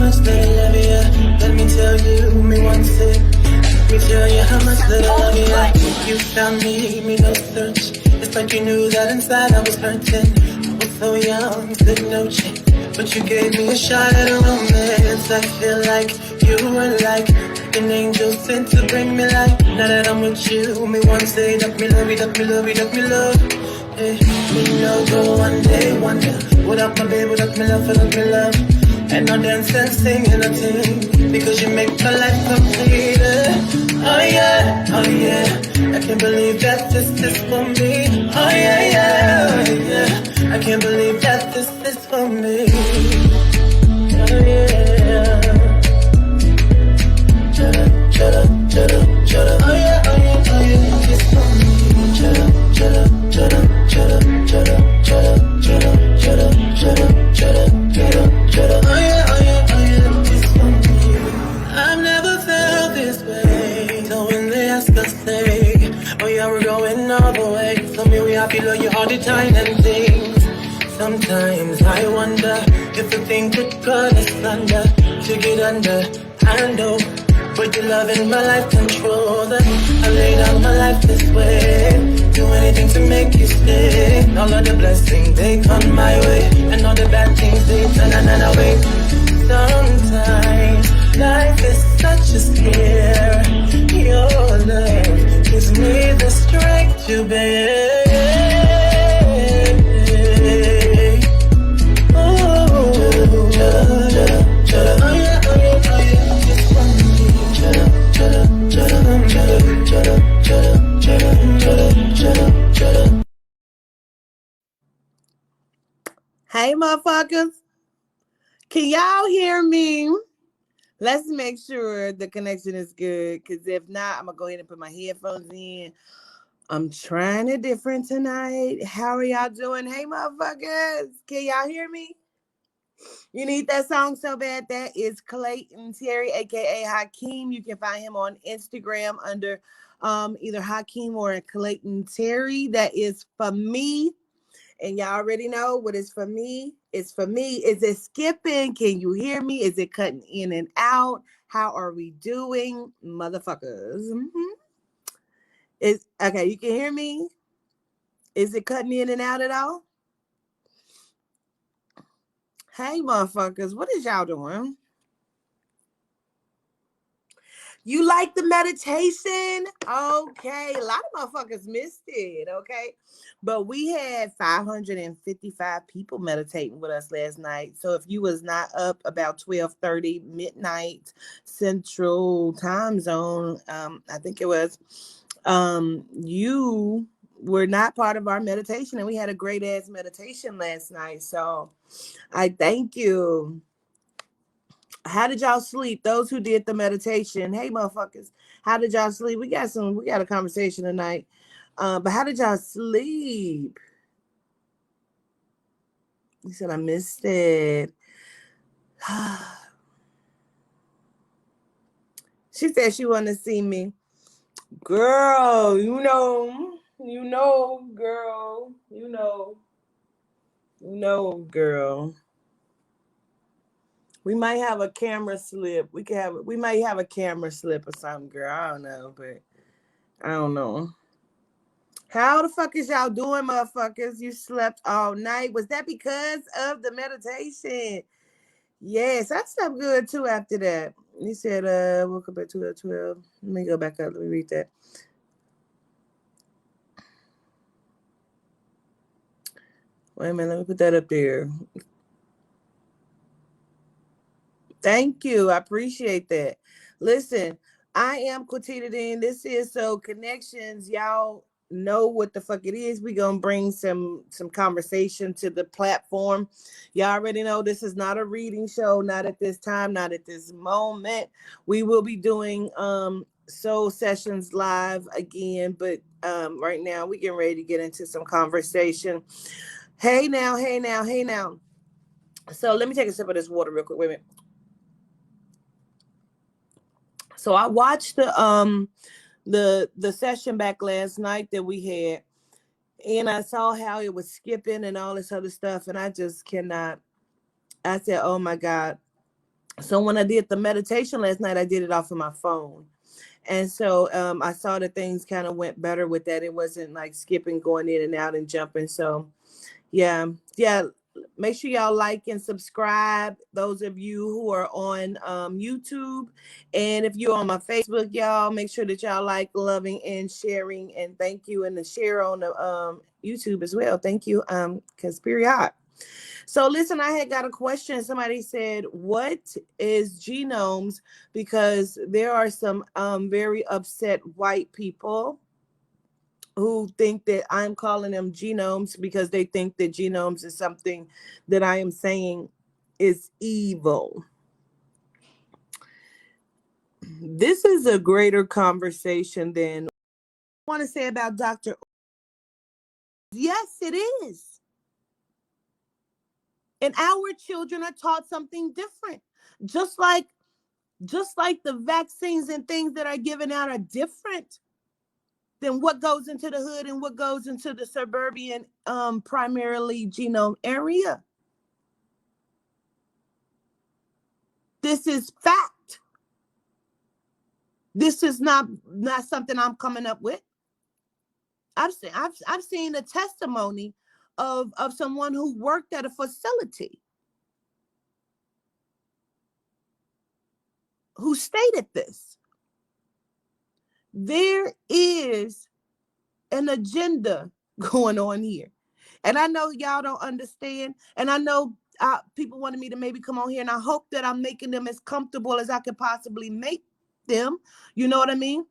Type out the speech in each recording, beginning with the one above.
much that I love you. Let me tell you, me once it. Let me tell you how much that I love you. You found me no search. It's like you knew that inside I was hurting. I was so young, good no chance. But you gave me a shot at a romance. I feel like you were like an angel sent to bring me life. Now that I'm with you, me want to say that me love you, that me love you, that me love. Hey, me know go one day, wonder. Without my baby, without me love, without me love. And I'll dance and sing and I sing because you make my life complete. Oh yeah, oh yeah. I can't believe that this is for me. Oh yeah, yeah, oh yeah. I can't believe that this is for me. Oh yeah. Chada, chada, chada, chada. Oh yeah, oh yeah, oh yeah. It's for me. Chada, chada, chada, chada, chada, chada, chada, chada, chada, chada, chada, chada. Oh yeah, oh yeah, oh yeah. It's for me. I've never felt this way. So when they ask us, say, oh yeah, we're going all the way. So me, we happy, love you all the time and things. Sometimes I wonder if the thing could cut us under to get under. I know, but your love in my life control that. I laid out my life this way. Do anything to make you stay. All of the blessings they come my way, and all the bad things they turn away. Sometimes life is such a scare. Your love gives me the strength to bear. Hey, motherfuckers. Can y'all hear me? Let's make sure the connection is good, because if not, I'm going to go ahead and put my headphones in. I'm trying it different tonight. How are y'all doing? Hey, motherfuckers. Can y'all hear me? You need that song so bad. That is Clayton Terry, a.k.a. Hakeem. You can find him on Instagram under either Hakeem or Clayton Terry. That is for me. And y'all already know what is for me. It's for me. Is it skipping? Can you hear me? Is it cutting in and out? How are we doing, motherfuckers? Is okay, you can hear me? Is it cutting in and out at all? Hey, motherfuckers, what is y'all doing? You like the meditation? Okay. A lot of motherfuckers missed it, okay? But we had 555 people meditating with us last night. So if you was not up about 12:30 midnight Central Time Zone, I think it was, you were not part of our meditation, and we had a great ass meditation last night. So I thank you. How did y'all sleep? Those who did the meditation. Hey, motherfuckers. How did y'all sleep? We got a conversation tonight. But how did y'all sleep? He said, I missed it. She said she wanted to see me. Girl, you know, girl. Girl. We might have a camera slip. We might have a camera slip or something, girl. I don't know, but I don't know. How the fuck is y'all doing, motherfuckers? You slept all night. Was that because of the meditation? Yes, I slept good too after that. He said, woke up at 12:12. Let me go back up. Let me read that. Wait a minute, let me put that up there. Thank you. I appreciate that. Listen, I am Quatita Dean. This is So Connections. Y'all know what the fuck it is. We gonna bring some conversation to the platform. Y'all already know this is not a reading show, not at this time, not at this moment. We will be doing soul sessions live again, but right now we getting ready to get into some conversation. Hey now. So let me take a sip of this water real quick. Wait a minute. So I watched the session back last night that we had, and I saw how it was skipping and all this other stuff, and I just cannot. I said, oh my God. So when I did the meditation last night, I did it off of my phone. And so I saw that things kind of went better with that. It wasn't like skipping, going in and out and jumping. So yeah, yeah. Make sure y'all like and subscribe. Those of you who are on YouTube, and if you're on my Facebook, y'all make sure that y'all like, loving, and sharing. And thank you, and the share on the YouTube as well. Thank you, because period. So listen, I had got a question. Somebody said, "What is genomes?" Because there are some very upset white people who think that I'm calling them genomes because they think that genomes is something that I am saying is evil. This is a greater conversation than I want to say about Dr. Yes, it is. And our children are taught something different. Just like the vaccines and things that are given out are different than what goes into the hood and what goes into the suburban primarily genome area. This is fact. This is not something I'm coming up with. I've seen a testimony of someone who worked at a facility who stated this. There is an agenda going on here. And I know y'all don't understand. And I know people wanted me to maybe come on here, and I hope that I'm making them as comfortable as I could possibly make them. You know what I mean?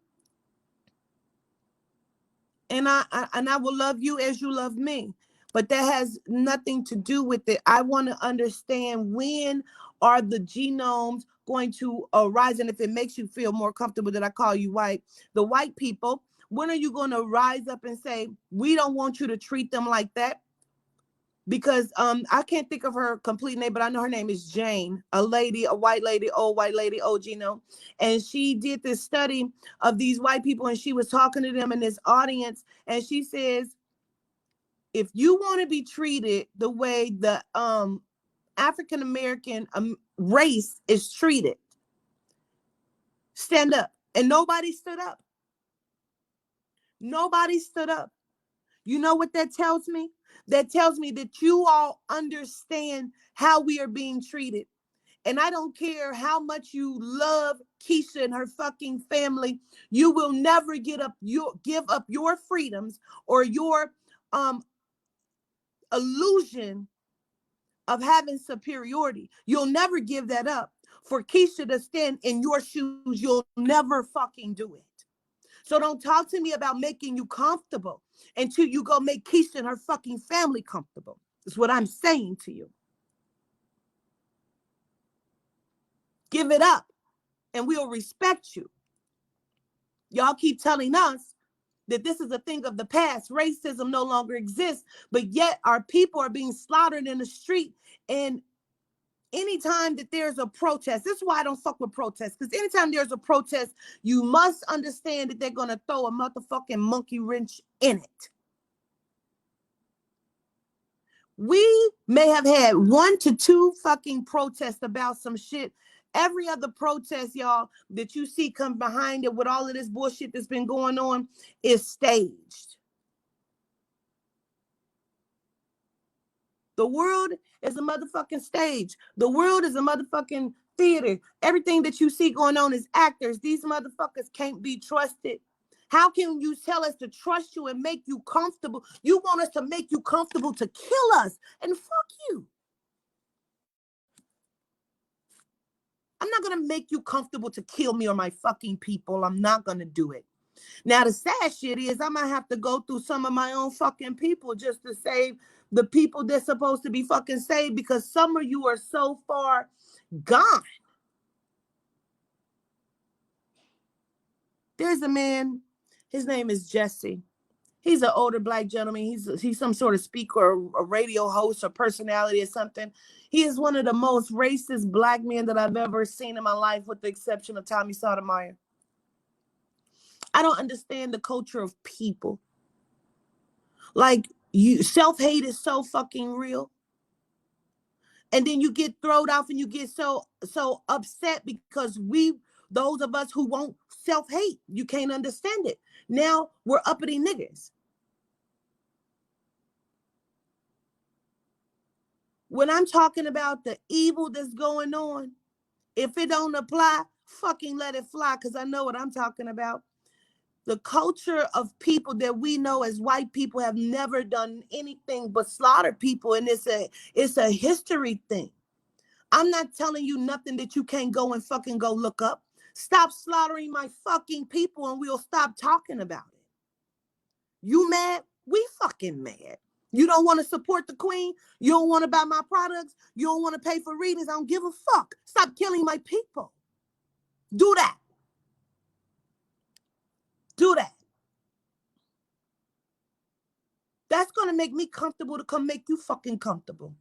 And I will love you as you love me. But that has nothing to do with it. I want to understand, when are the genomes going to arise? And if it makes you feel more comfortable that I call you white, the white people, when are you going to rise up and say, we don't want you to treat them like that? Because I can't think of her complete name, but I know her name is Jane, a lady, a white lady, old genome. And she did this study of these white people, and she was talking to them in this audience, and she says, if you want to be treated the way the African American race is treated, stand up. And nobody stood up. Nobody stood up. You know what that tells me? That tells me that you all understand how we are being treated. And I don't care how much you love Keisha and her fucking family, you will never give up your freedoms or your illusion of having superiority. You'll never give that up. For Keisha to stand in your shoes, you'll never fucking do it. So don't talk to me about making you comfortable until you go make Keisha and her fucking family comfortable. That's what I'm saying to you. Give it up and we'll respect you. Y'all keep telling us that this is a thing of the past. Racism no longer exists, but yet our people are being slaughtered in the street. And anytime that there's a protest, this is why I don't fuck with protests, because anytime there's a protest, you must understand that they're going to throw a motherfucking monkey wrench in it. We may have had 1 to 2 fucking protests about some shit. Every other protest, y'all, that you see come behind it with all of this bullshit that's been going on is staged. The world is a motherfucking stage. The world is a motherfucking theater. Everything that you see going on is actors. These motherfuckers can't be trusted. How can you tell us to trust you and make you comfortable? You want us to make you comfortable to kill us, and fuck you. I'm not going to make you comfortable to kill me or my fucking people. I'm not going to do it. Now, the sad shit is I might have to go through some of my own fucking people just to save the people that's supposed to be fucking saved, because some of you are so far gone. There's a man, his name is Jesse. He's an older black gentleman. He's some sort of speaker, a radio host, or personality or something. He is one of the most racist black men that I've ever seen in my life, with the exception of Tommy Sotomayor. I don't understand the culture of people. Like, self-hate is so fucking real. And then you get thrown off and you get so upset because those of us who won't self-hate, you can't understand it. Now we're uppity niggas. When I'm talking about the evil that's going on, if it don't apply, fucking let it fly, because I know what I'm talking about. The culture of people that we know as white people have never done anything but slaughter people, and it's a history thing. I'm not telling you nothing that you can't go and fucking go look up. Stop slaughtering my fucking people and we'll stop talking about it. You mad? We fucking mad. You don't want to support the queen? You don't want to buy my products? You don't want to pay for readings? I don't give a fuck. Stop killing my people. Do that. Do that. That's going to make me comfortable to come make you fucking comfortable.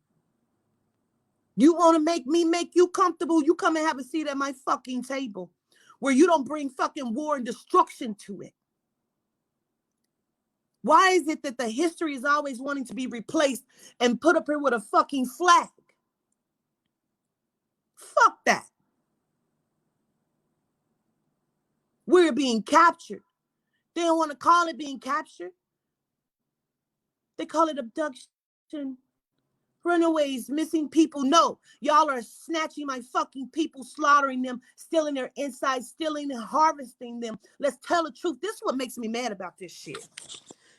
You want to make me make you comfortable? You come and have a seat at my fucking table where you don't bring fucking war and destruction to it. Why is it that the history is always wanting to be replaced and put up here with a fucking flag? Fuck that. We're being captured. They don't want to call it being captured. They call it abduction. Runaways, missing people. No, y'all are snatching my fucking people, slaughtering them, stealing their insides, stealing and harvesting them. Let's tell the truth. This is what makes me mad about this shit.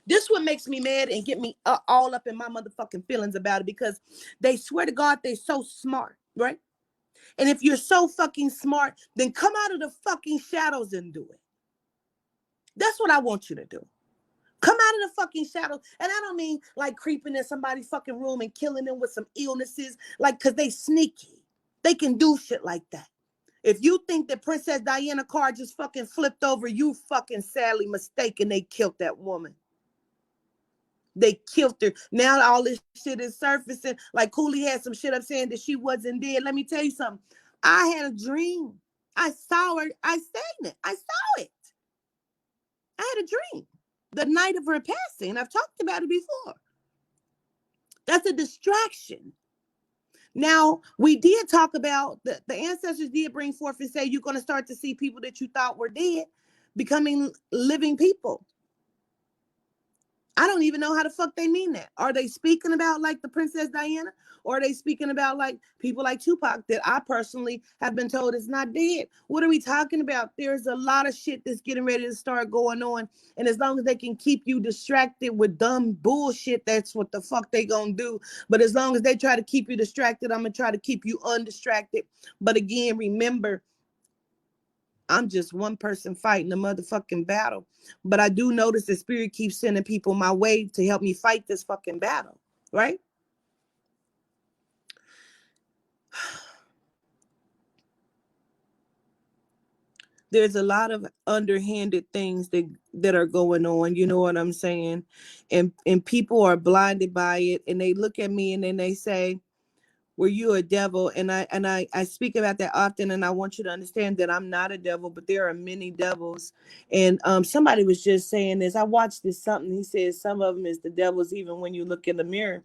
This is what makes me mad and get me all up in my motherfucking feelings about it, because they swear to God they're so smart, right? And if you're so fucking smart, then come out of the fucking shadows and do it. That's what I want you to do. Come out of the fucking shadows. And I don't mean like creeping in somebody's fucking room and killing them with some illnesses, like, because they sneaky. They can do shit like that. If you think that Princess Diana car just fucking flipped over, you fucking sadly mistaken. They killed that woman. They killed her. Now all this shit is surfacing. Like Cooley had some shit up saying that she wasn't dead. Let me tell you something. I had a dream. I saw her. I seen it. I saw it. I had a dream the night of her passing. I've talked about it before. That's a distraction. Now, we did talk about, the ancestors did bring forth and say you're going to start to see people that you thought were dead becoming living people. I don't even know how the fuck they mean that. Are they speaking about like the Princess Diana? Or are they speaking about like people like Tupac that I personally have been told is not dead? What are we talking about? There's a lot of shit that's getting ready to start going on. And as long as they can keep you distracted with dumb bullshit, that's what the fuck they gonna do. But as long as they try to keep you distracted, I'm gonna try to keep you undistracted. But again, remember, I'm just one person fighting a motherfucking battle. But I do notice the spirit keeps sending people my way to help me fight this fucking battle, right? There's a lot of underhanded things that are going on, you know what I'm saying? And people are blinded by it, and they look at me and then they say, were you a devil? And I speak about that often, and I want you to understand that I'm not a devil, but there are many devils. And somebody was just saying this. I watched this something. He says some of them is the devils even when you look in the mirror.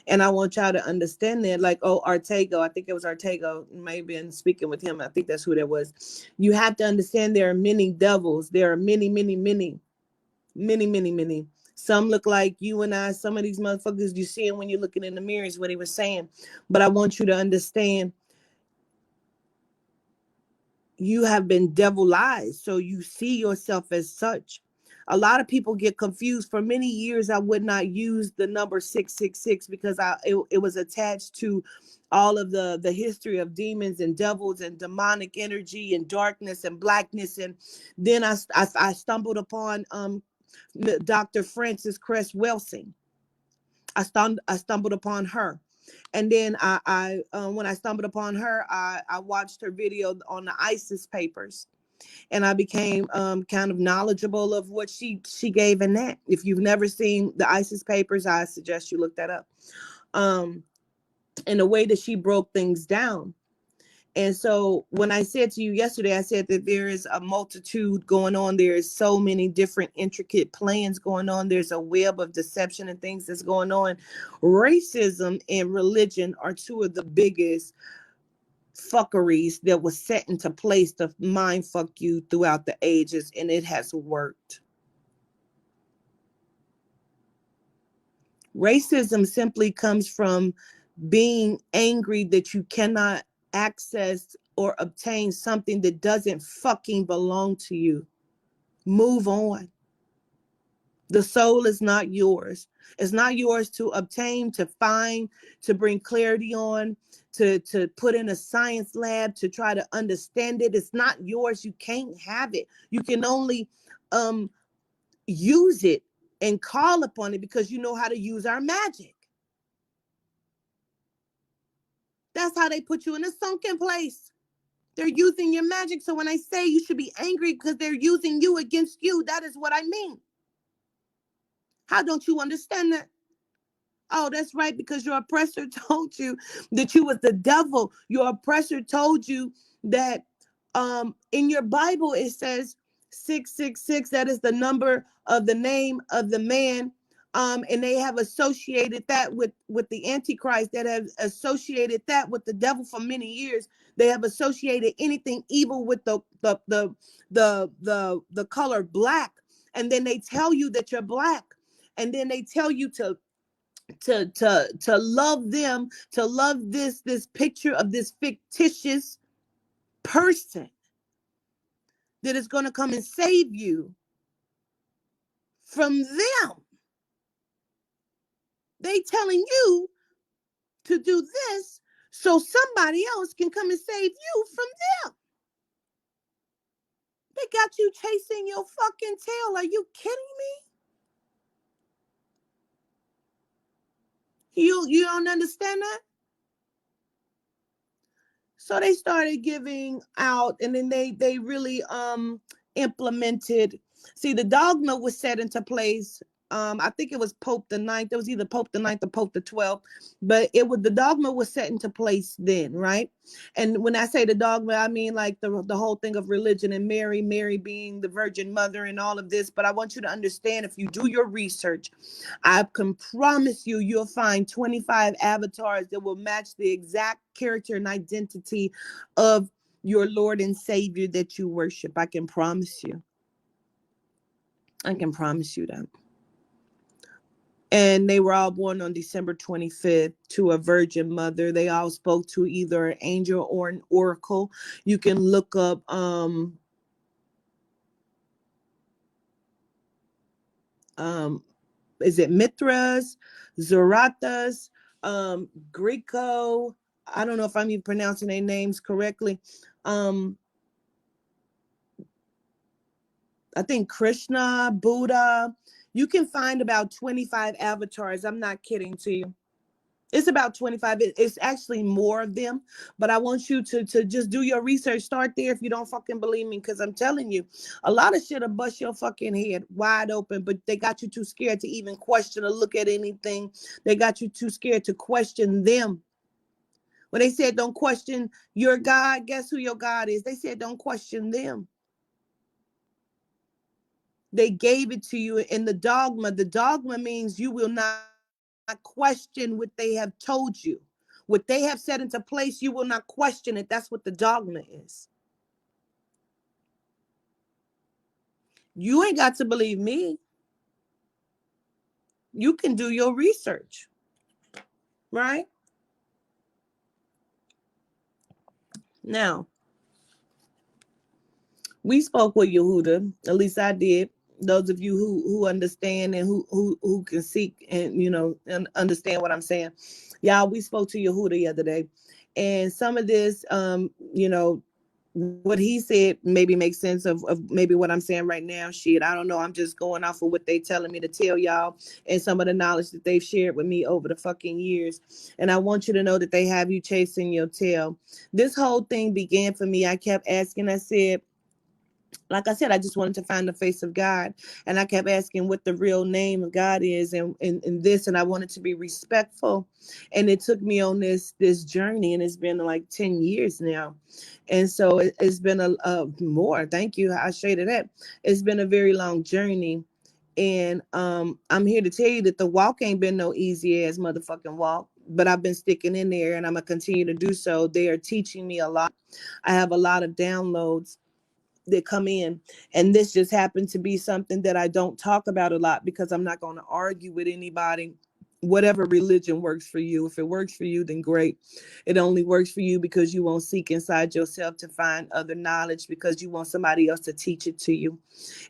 And I want y'all to understand that, like, Ortega, I think it was Ortega, maybe in speaking with him, I think that's who that was. You have to understand there are many devils. There are many, many, many, many, many, many. Some look like you and I. Some of these motherfuckers you see when you're looking in the mirror is what he was saying. But I want you to understand, you have been devilized, so you see yourself as such. A lot of people get confused. For many years, I would not use the number 666 because it was attached to all of the history of demons and devils and demonic energy and darkness and blackness. And then I stumbled upon Dr. Frances Cress Welsing. I stumbled upon her. And then I when I stumbled upon her, I watched her video on the ISIS papers, and I became kind of knowledgeable of what she gave in that. If you've never seen the ISIS papers, I suggest you look that up. And the way that she broke things down. And so when I said to you yesterday, I said that there is a multitude going on. There is so many different intricate plans going on. There's a web of deception and things that's going on. Racism and religion are two of the biggest fuckeries that was set into place to mind fuck you throughout the ages, and it has worked. Racism simply comes from being angry that you cannot access or obtain something that doesn't fucking belong to you. Move on. The soul is not yours. It's not yours to obtain, to find, to bring clarity on, to put in a science lab, to try to understand it. It's not yours. You can't have it. You can only use it and call upon it because you know how to use our magic. That's how they put you in a sunken place. They're using your magic. So when I say you should be angry because they're using you against you, that is what I mean. How don't you understand that? Oh, that's right, because your oppressor told you that you was the devil. Your oppressor told you that in your Bible it says 666, that is the number of the name of the man. And they have associated that with the Antichrist, that have associated that with the devil for many years. They have associated anything evil with the color black. And then they tell you that you're black. And then they tell you to love them, to love this picture of this fictitious person that is going to come and save you from them. They telling you to do this so somebody else can come and save you from them. They got you chasing your fucking tail. Are you kidding me? You don't understand that? So they started giving out, and then they really implemented. See, the dogma was set into place. I think it was Pope the Ninth. It was either Pope the Ninth or Pope the 12th, but the dogma was set into place then, right? And when I say the dogma, I mean like the whole thing of religion and Mary being the Virgin Mother and all of this. But I want you to understand, if you do your research, I can promise you'll find 25 avatars that will match the exact character and identity of your Lord and Savior that you worship. I can promise you. I can promise you that. And they were all born on December 25th to a virgin mother. They all spoke to either an angel or an oracle. You can look up is it Mithras, Zarathas, Greco? I don't know if I'm even pronouncing their names correctly. I think Krishna, Buddha. You can find about 25 avatars. I'm not kidding to you. It's about 25. It's actually more of them. But I want you to just do your research. Start there if you don't fucking believe me. Because I'm telling you, a lot of shit will bust your fucking head wide open. But they got you too scared to even question or look at anything. They got you too scared to question them. When they said don't question your God, guess who your God is? They said don't question them. They gave it to you in the dogma. The dogma means you will not question what they have told you. What they have set into place, you will not question it. That's what the dogma is. You ain't got to believe me. You can do your research, right? Now, we spoke with Yehuda, at least I did. Those of you who understand and who can seek and and understand what I'm saying. Y'all, we spoke to Yehuda the other day. And some of this what he said maybe makes sense of maybe what I'm saying right now. Shit, I don't know. I'm just going off of what they telling me to tell y'all and some of the knowledge that they've shared with me over the fucking years. And I want you to know that they have you chasing your tail. This whole thing began for me. I kept asking, I said, like I said, I just wanted to find the face of God. And I kept asking what the real name of God is and this, and I wanted to be respectful. And it took me on this journey, and it's been like 10 years now. And so it's been a more, thank you. I shaded that. It's been a very long journey. And I'm here to tell you that the walk ain't been no easy ass motherfucking walk. But I've been sticking in there, and I'm gonna continue to do so. They are teaching me a lot. I have a lot of downloads that come in, and this just happened to be something that I don't talk about a lot because I'm not going to argue with anybody. Whatever religion works for you, if it works for you, then great. It only works for you because you won't seek inside yourself to find other knowledge, because you want somebody else to teach it to you.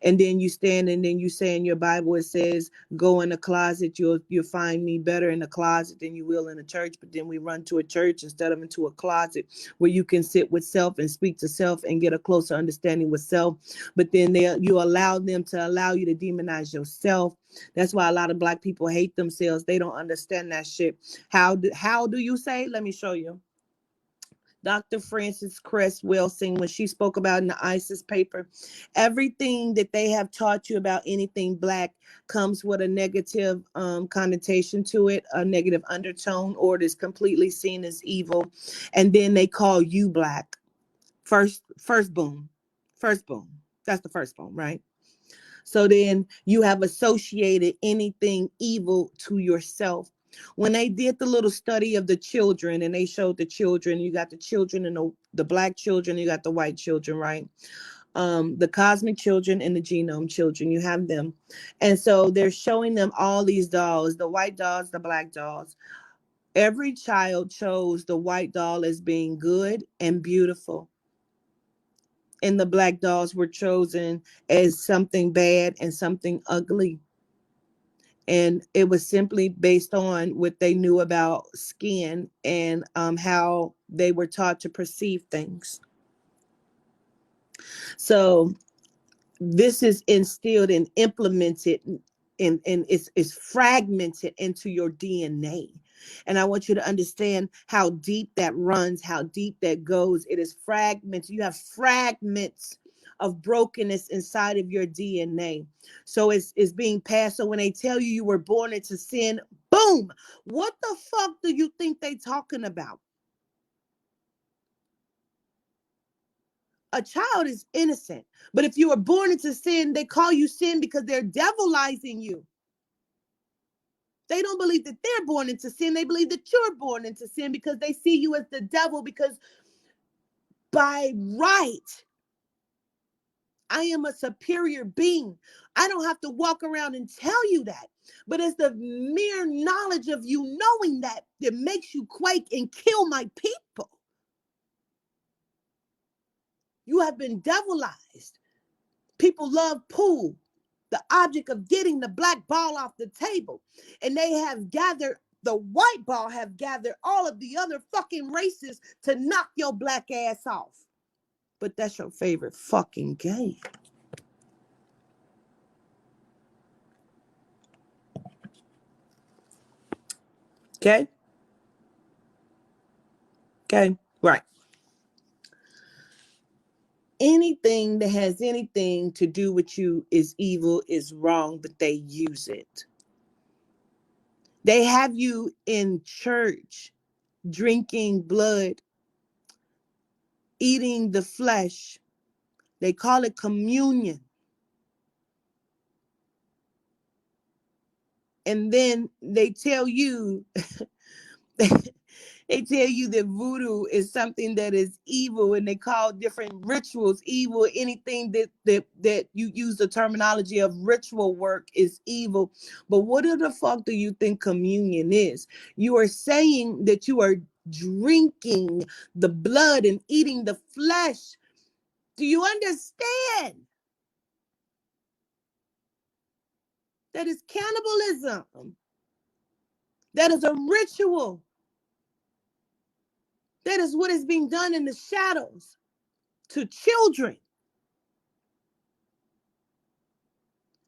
And then you stand and then you say in your Bible, it says, go in the closet, you'll find me better in the closet than you will in a church. But then we run to a church instead of into a closet where you can sit with self and speak to self and get a closer understanding with self. But then you allow them to allow you to demonize yourself. That's why a lot of Black people hate themselves. They don't understand that shit. How do you say? Let me show you. Dr. Frances Cress Welsing, when she spoke about in the ISIS paper, everything that they have taught you about anything Black comes with a negative connotation to it, a negative undertone, or it is completely seen as evil. And then they call you Black. First boom. First boom. That's the first boom, right? So then you have associated anything evil to yourself. When they did the little study of the children, and they showed the children, you got the children and the Black children, you got the white children, right? The cosmic children and the genome children, you have them. And so they're showing them all these dolls, the white dolls, the Black dolls. Every child chose the white doll as being good and beautiful, and the Black dolls were chosen as something bad and something ugly. And it was simply based on what they knew about skin and how they were taught to perceive things. So this is instilled and implemented, and it's fragmented into your DNA. And I want you to understand how deep that runs, how deep that goes. It is fragmented. You have fragments of brokenness inside of your DNA. So it's being passed. So when they tell you you were born into sin, boom, what the fuck do you think they talking about? A child is innocent. But if you were born into sin, they call you sin because they're devilizing you. They don't believe that they're born into sin. They believe that you're born into sin because they see you as the devil, because by right, I am a superior being. I don't have to walk around and tell you that. But it's the mere knowledge of you knowing that makes you quake and kill my people. You have been devilized. People love pool, the object of getting the black ball off the table. And they have gathered, the white ball have gathered all of the other fucking races to knock your black ass off. But that's your favorite fucking game. Okay? Okay? Right. Anything that has anything to do with you is evil, is wrong, but they use it. They have you in church drinking blood, eating the flesh. They call it communion. And then they tell you they tell you that voodoo is something that is evil, and they call different rituals evil. Anything that you use the terminology of ritual work is evil. But what the fuck do you think communion is? You are saying that you are drinking the blood and eating the flesh. Do you understand? That is cannibalism. That is a ritual. That is what is being done in the shadows to children.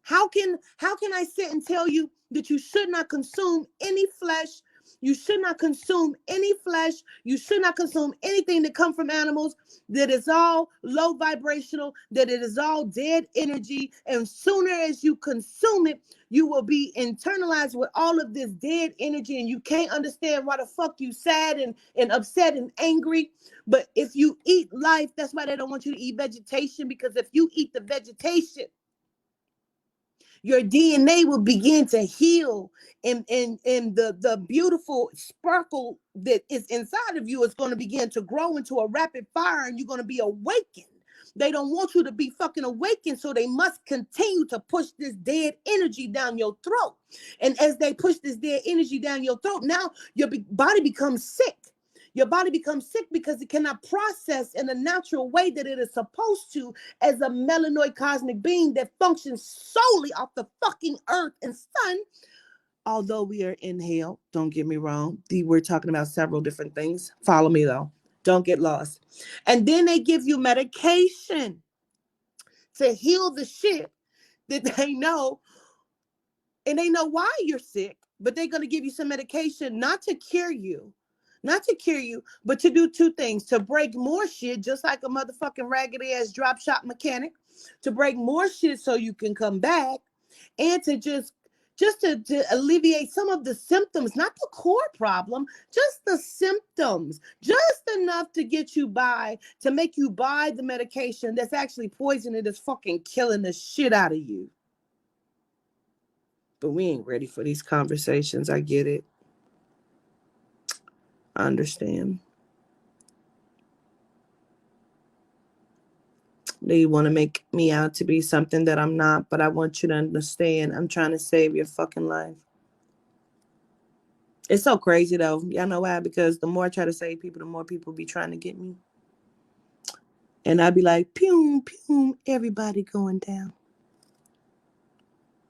How can I sit and tell you that you should not consume any flesh You should not consume any flesh. You should not consume anything that comes from animals. That is all low vibrational. That it is all dead energy. And sooner as you consume it, you will be internalized with all of this dead energy, and you can't understand why the fuck you sad and upset and angry. But if you eat life, that's why they don't want you to eat vegetation, because if you eat the vegetation, your DNA will begin to heal, and the beautiful sparkle that is inside of you is going to begin to grow into a rapid fire, and you're going to be awakened. They don't want you to be fucking awakened, so they must continue to push this dead energy down your throat. And as they push this dead energy down your throat, now your body becomes sick. Your body becomes sick because it cannot process in a natural way that it is supposed to, as a melanoid cosmic being that functions solely off the fucking earth and sun. Although we are in hell, don't get me wrong. We're talking about several different things. Follow me though. Don't get lost. And then they give you medication to heal the shit that they know, and they know why you're sick, but they're going to give you some medication not to cure you, but to do two things: to break more shit, just like a motherfucking raggedy ass drop shop mechanic, to break more shit so you can come back, and to to alleviate some of the symptoms, not the core problem, just the symptoms, just enough to get you by, to make you buy the medication that's actually poisoning, that's fucking killing the shit out of you. But we ain't ready for these conversations. I get it. I understand. They want to make me out to be something that I'm not, but I want you to understand, I'm trying to save your fucking life. It's so crazy though. Y'all know why? Because the more I try to save people, the more people be trying to get me. And I'd be like, pew, pew, everybody going down.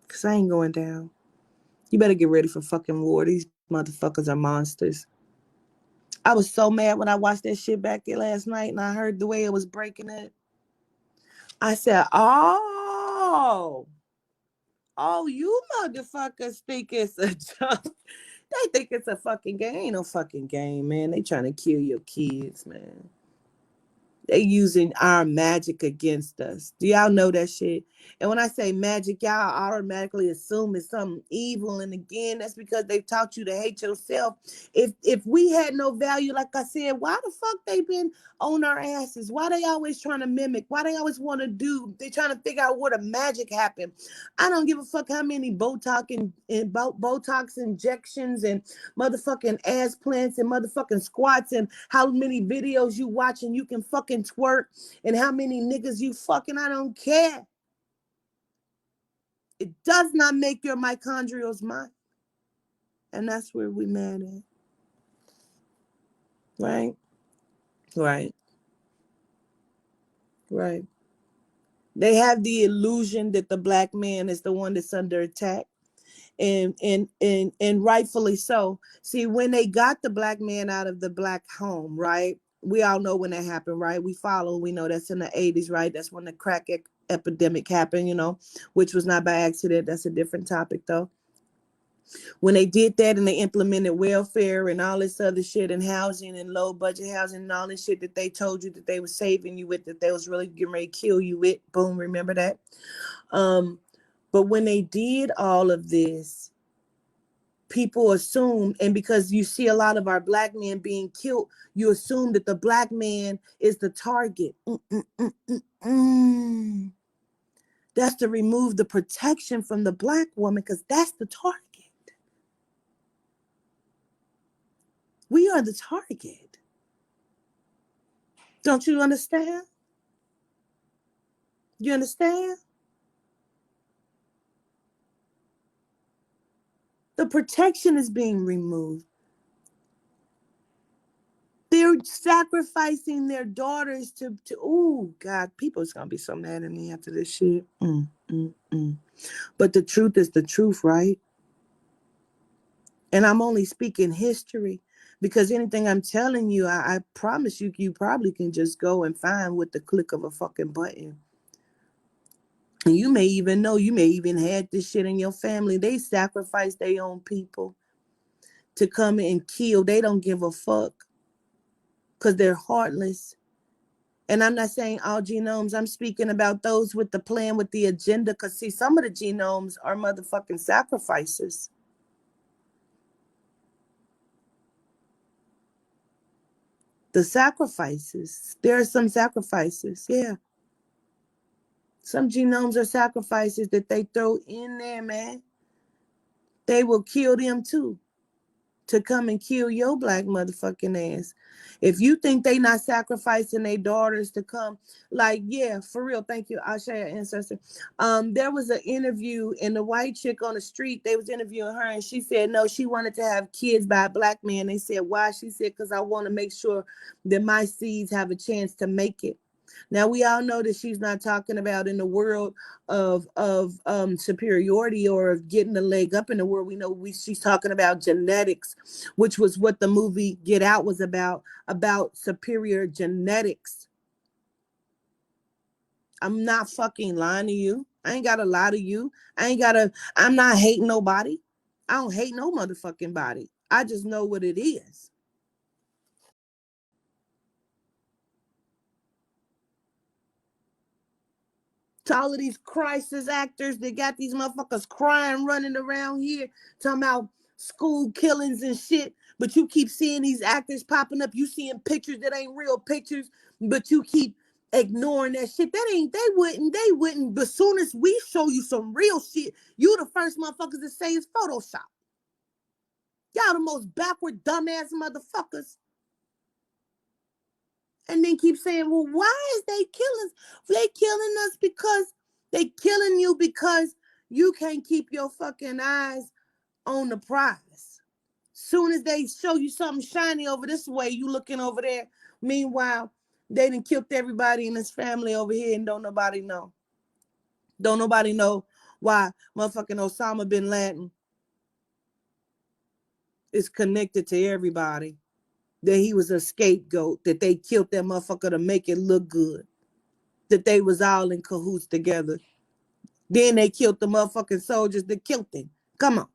Because I ain't going down. You better get ready for fucking war. These motherfuckers are monsters. I was so mad when I watched that shit back there last night and I heard the way it was breaking it. I said, oh, you motherfuckers think it's a joke. They think it's a fucking game. Ain't no fucking game, man. They trying to kill your kids, man. They using our magic against us. Do y'all know that shit? And when I say magic, y'all automatically assume it's something evil. And again, that's because they've taught you to hate yourself. If we had no value, like I said, why the fuck they been on our asses? Why they always trying to mimic? Why they always want to do? They trying to figure out where the magic happened. I don't give a fuck how many Botox injections and motherfucking ass plants and motherfucking squats and how many videos you watch and you can fucking twerk and how many niggas you fucking. I don't care. It does not make your mitochondrials mine. And that's where we mad at. Right? Right. Right. They have the illusion that the black man is the one that's under attack. And rightfully so. See, when they got the black man out of the black home, right? We all know when that happened, right? We know that's in the 80s, right? That's when the crack epidemic happened, which was not by accident. That's a different topic though. When they did that and they implemented welfare and all this other shit and housing and low budget housing and all this shit that they told you that they were saving you with, that they was really getting ready to kill you with. Boom, remember that? But when they did all of this, people assume, and because you see a lot of our black men being killed, you assume that the black man is the target. That's to remove the protection from the black woman, because that's the target. We are the target. Don't you understand? You understand? The protection is being removed. They're sacrificing their daughters to oh God, people's gonna be so mad at me after this shit. But the truth is the truth, right? And I'm only speaking history, because anything I'm telling you, I promise you, you probably can just go and find with the click of a fucking button. And you may even had this shit in your family. They sacrificed their own people. to come and kill. They don't give a fuck because they're heartless. And I'm not saying all genomes. I'm speaking about those with the plan, with the agenda. Because, see, some of the genomes are motherfucking sacrifices. The sacrifices. There are some sacrifices. Yeah. Some genomes are sacrifices that they throw in there, man. They will kill them too, to come and kill your black motherfucking ass. If you think they not sacrificing their daughters to come, like, yeah, for real, thank you, Asha, ancestor. There was an interview, and the white chick on the street, they was interviewing her, and she said, no, she wanted to have kids by a black man. They said, why? She said, because I want to make sure that my seeds have a chance to make it. Now, we all know that she's not talking about in the world of superiority or of getting a leg up in the world. We know she's talking about genetics, which was what the movie Get Out was about superior genetics. I'm not fucking lying to you. I ain't got to lie to you. I'm not hating nobody. I don't hate no motherfucking body. I just know what it is. To all of these crisis actors that got these motherfuckers crying, running around here, talking about school killings and shit. But you keep seeing these actors popping up. You seeing pictures that ain't real pictures, but you keep ignoring that shit. They wouldn't. But soon as we show you some real shit, you the first motherfuckers to say it's Photoshop. Y'all the most backward, dumbass motherfuckers. And then keep saying, well, why is they killing us? They killing us because they killing you because you can't keep your fucking eyes on the prize. Soon as they show you something shiny over this way, you looking over there. Meanwhile, they done killed everybody in this family over here and don't nobody know. Don't nobody know why motherfucking Osama bin Laden is connected to everybody. That he was a scapegoat, that they killed that motherfucker to make it look good, that they was all in cahoots together. Then they killed the motherfucking soldiers that killed him. Come on.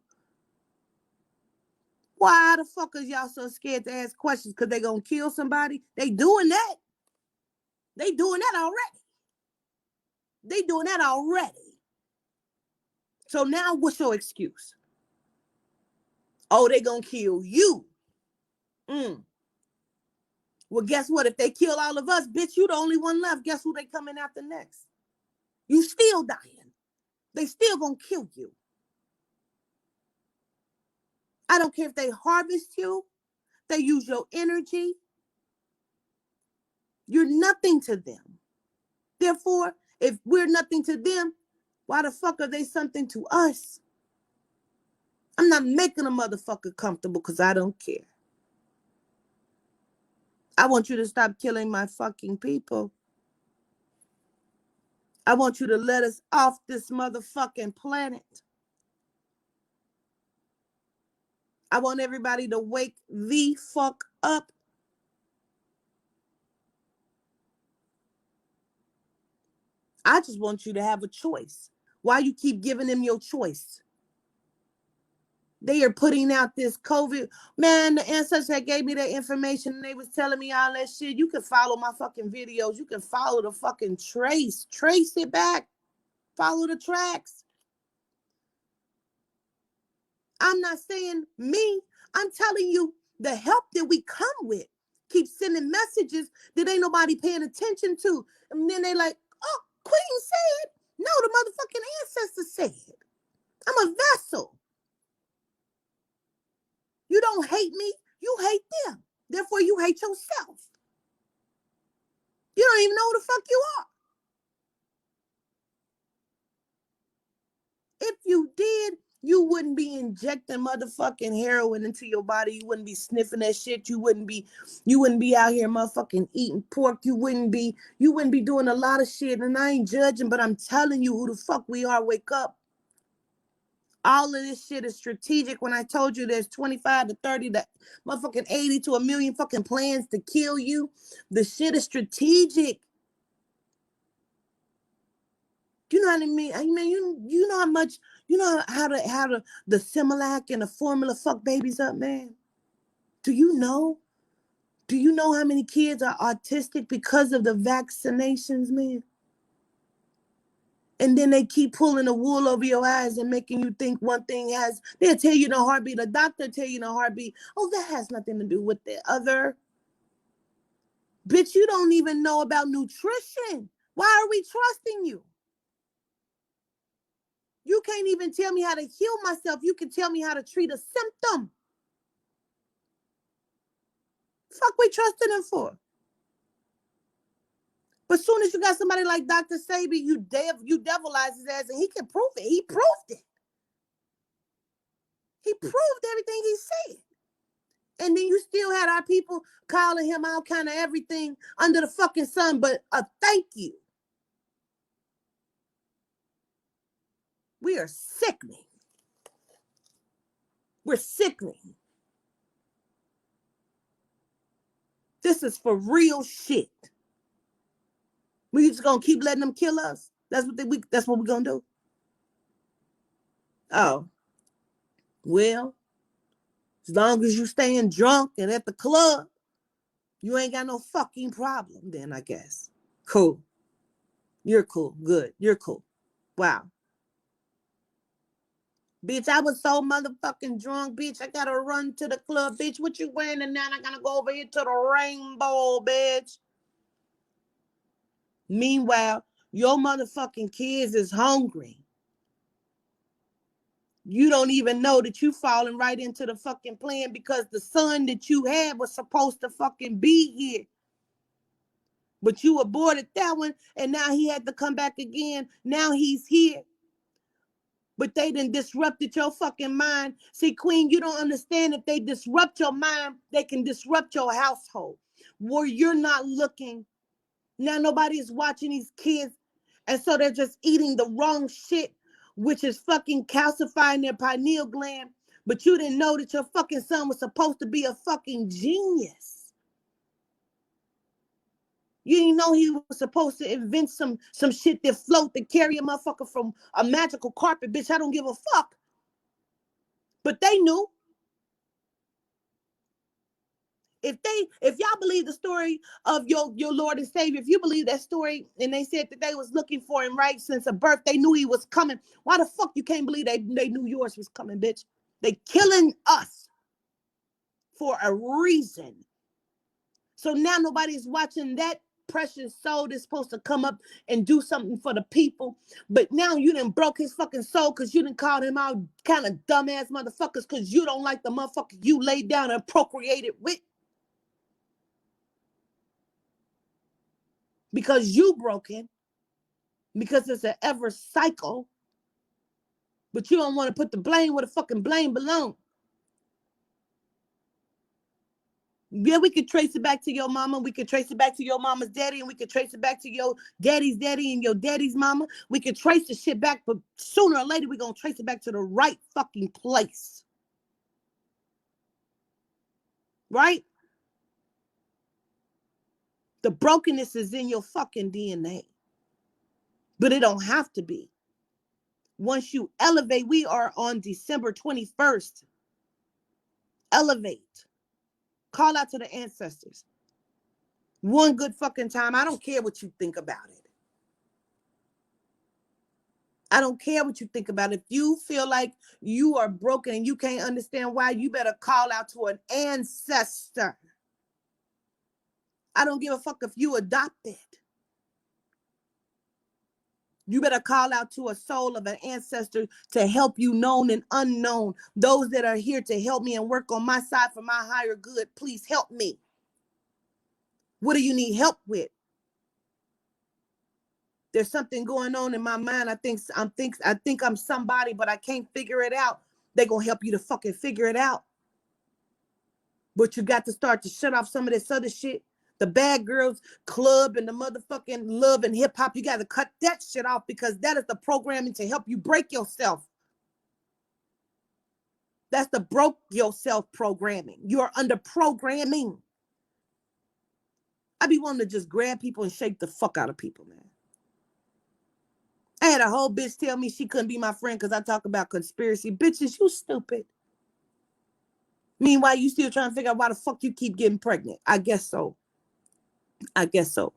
Why the fuck is y'all so scared to ask questions? Because they gonna kill somebody? They doing that. They doing that already. They doing that already. So now what's your excuse? Oh, they gonna kill you. Well, guess what? If they kill all of us, bitch, you the only one left. Guess who they coming after next? You still dying. They still gonna kill you. I don't care if they harvest you, they use your energy. You're nothing to them. Therefore, if we're nothing to them, why the fuck are they something to us? I'm not making a motherfucker comfortable because I don't care. I want you to stop killing my fucking people. I want you to let us off this motherfucking planet. I want everybody to wake the fuck up. I just want you to have a choice. Why you keep giving them your choice? They are putting out this COVID. Man, the ancestors that gave me that information and they was telling me all that shit. You can follow my fucking videos. You can follow the fucking trace. Trace it back. Follow the tracks. I'm not saying me. I'm telling you the help that we come with. Keep sending messages that ain't nobody paying attention to. And then they like, oh, Queen said. No, the motherfucking ancestor said. I'm a vessel. You don't hate me. You hate them. Therefore, you hate yourself. You don't even know who the fuck you are. If you did, you wouldn't be injecting motherfucking heroin into your body. You wouldn't be sniffing that shit. You wouldn't be out here motherfucking eating pork. You wouldn't be doing a lot of shit. And I ain't judging, but I'm telling you who the fuck we are. Wake up. All of this shit is strategic. When I told you there's 25 to 30 to motherfucking 80 to 1,000,000 fucking plans to kill you, the shit is strategic. You know what I mean? I mean, you know how much, you know how the Similac and the formula fuck babies up, man? Do you know? Do you know how many kids are autistic because of the vaccinations, man? And then they keep pulling the wool over your eyes and making you think one thing has, they'll tell you no heartbeat. The doctor tell you no heartbeat. Oh, that has nothing to do with the other. Bitch, you don't even know about nutrition. Why are we trusting you? You can't even tell me how to heal myself. You can tell me how to treat a symptom. Fuck we trusting him for? But as soon as you got somebody like Dr. Sabi, you devilize his ass, and he can prove it. He proved it. He proved everything he said. And then you still had our people calling him all kind of everything under the fucking sun, but a thank you. We are sickening. We're sickening. This is for real shit. We just gonna keep letting them kill us. That's what we're gonna do. Oh, well, as long as you staying drunk and at the club, you ain't got no fucking problem then, I guess. Cool. You're cool. Good. You're cool. Wow. Bitch, I was so motherfucking drunk, bitch. I gotta run to the club, bitch. What you wearing tonight? I gotta go over here to the Rainbow, bitch. Meanwhile, your motherfucking kids is hungry. You don't even know that you falling right into the fucking plan because the son that you had was supposed to fucking be here. But you aborted that one, and now he had to come back again. Now he's here. But they done disrupted your fucking mind. See, Queen, you don't understand. If they disrupt your mind, they can disrupt your household. Where you're not looking. Now nobody is watching these kids. And so they're just eating the wrong shit, which is fucking calcifying their pineal gland. But you didn't know that your fucking son was supposed to be a fucking genius. You didn't know he was supposed to invent some shit that float, that carry a motherfucker from a magical carpet. Bitch, I don't give a fuck. But they knew. If y'all believe the story of your Lord and Savior, if you believe that story, and they said that they was looking for him right since a birth, they knew he was coming. Why the fuck you can't believe they knew yours was coming, bitch? They killing us for a reason. So now nobody's watching that precious soul that's supposed to come up and do something for the people. But now you done broke his fucking soul because you done called him out kind of dumbass motherfuckers because you don't like the motherfucker you laid down and procreated with. Because you broken. Because it's an ever cycle. But you don't want to put the blame where the fucking blame belongs. Yeah, we could trace it back to your mama. We could trace it back to your mama's daddy. And we could trace it back to your daddy's daddy and your daddy's mama. We could trace the shit back. But sooner or later, we're going to trace it back to the right fucking place. Right? The brokenness is in your fucking DNA. But it don't have to be. Once you elevate, we are on December 21st. Elevate. Call out to the ancestors. One good fucking time. I don't care what you think about it. I don't care what you think about it. If you feel like you are broken and you can't understand why, you better call out to an ancestor. I don't give a fuck if you adopted. You better call out to a soul of an ancestor to help you, known and unknown. Those that are here to help me and work on my side for my higher good, please help me. What do you need help with? There's something going on in my mind. I think I'm somebody, but I can't figure it out. They're gonna help you to fucking figure it out. But you got to start to shut off some of this other shit. The Bad Girls Club and the motherfucking love and hip hop. You got to cut that shit off because that is the programming to help you break yourself. That's the broke yourself programming. You're under programming. I be wanting to just grab people and shake the fuck out of people, man. I had a whole bitch tell me she couldn't be my friend because I talk about conspiracy. Bitches, you stupid. Meanwhile, you still trying to figure out why the fuck you keep getting pregnant. I guess so. I guess so.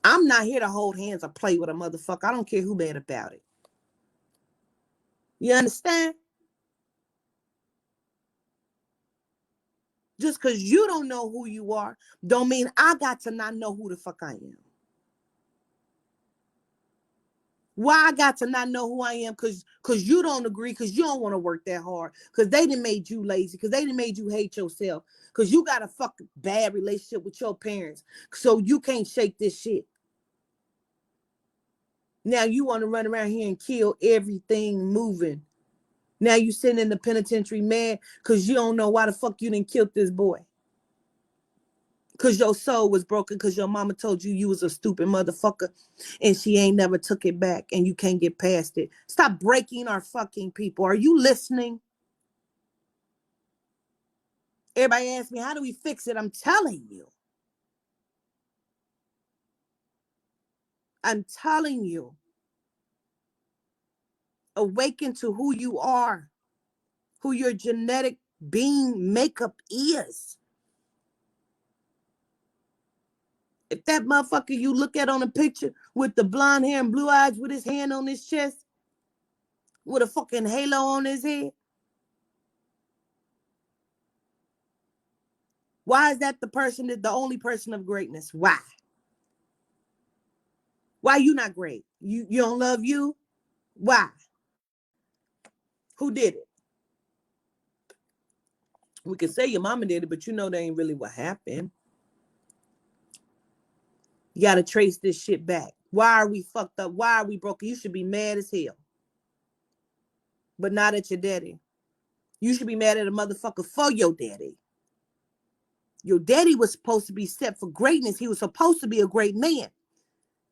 I'm not here to hold hands or play with a motherfucker. I don't care who mad about it. You understand? Just because you don't know who you are, don't mean I got to not know who the fuck I am. Why I got to not know who I am? Because you don't agree, because you don't want to work that hard, because they done made you lazy, because they done made you hate yourself, because you got a fucking bad relationship with your parents, so you can't shake this shit. Now you want to run around here and kill everything moving. Now you sitting in the penitentiary mad because you don't know why the fuck you didn't kill this boy. Because your soul was broken because your mama told you you was a stupid motherfucker and she ain't never took it back and you can't get past it. Stop breaking our fucking people. Are you listening? Everybody asks me, how do we fix it? I'm telling you. I'm telling you. Awaken to who you are, who your genetic being makeup is. If that motherfucker you look at on a picture with the blonde hair and blue eyes with his hand on his chest, with a fucking halo on his head, why is that the only person of greatness? Why? Why you not great? You don't love you? Why? Who did it? We can say your mama did it, but you know that ain't really what happened. You got to trace this shit back. Why are we fucked up? Why are we broken? You should be mad as hell. But not at your daddy. You should be mad at a motherfucker for your daddy. Your daddy was supposed to be set for greatness. He was supposed to be a great man.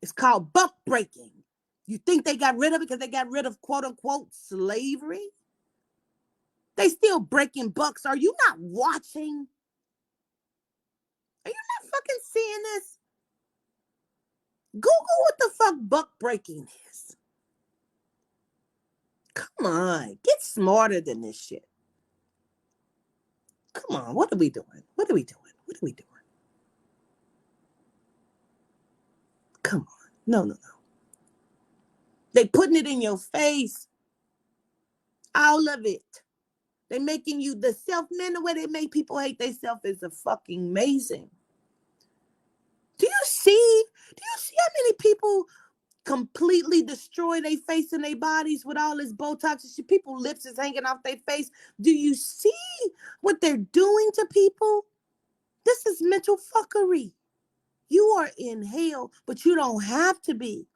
It's called buck breaking. You think they got rid of it because they got rid of quote unquote slavery? They still breaking bucks. Are you not watching? Are you not fucking seeing this? Google what the fuck buck breaking is. Come on, get smarter than this shit. Come on, what are we doing? What are we doing? What are we doing? Come on. No. They putting it in your face. All of it. They making you the self-man. The way they make people hate themselves is a fucking amazing. Do you see how many people completely destroy their face and their bodies with all this Botox and shit? People's lips is hanging off their face. Do you see what they're doing to people? This is mental fuckery. You are in hell, but you don't have to be.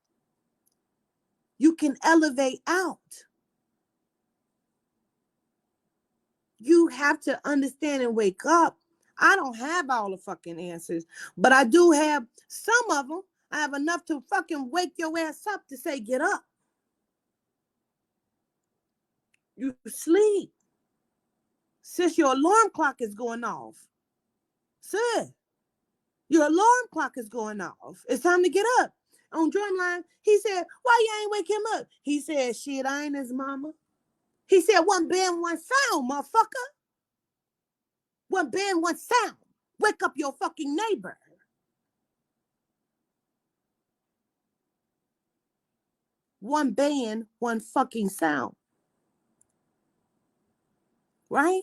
You can elevate out. You have to understand and wake up. I don't have all the fucking answers, but I do have some of them. I have enough to fucking wake your ass up to say, get up. You sleep. Sis, your alarm clock is going off. Sis, your alarm clock is going off. It's time to get up. On Drumline, he said, why you ain't wake him up? He said, shit, I ain't his mama. He said, one band, one sound, motherfucker. One band, one sound. Wake up your fucking neighbor. One band, one fucking sound. Right?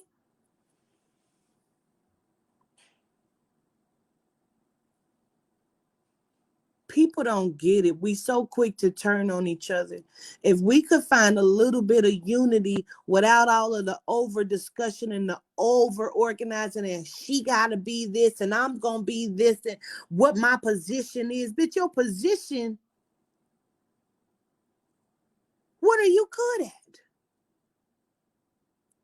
People don't get it. We so quick to turn on each other. If we could find a little bit of unity without all of the over discussion and the over organizing and she gotta be this and I'm gonna be this and what my position is. Bitch, your position, what are you good at?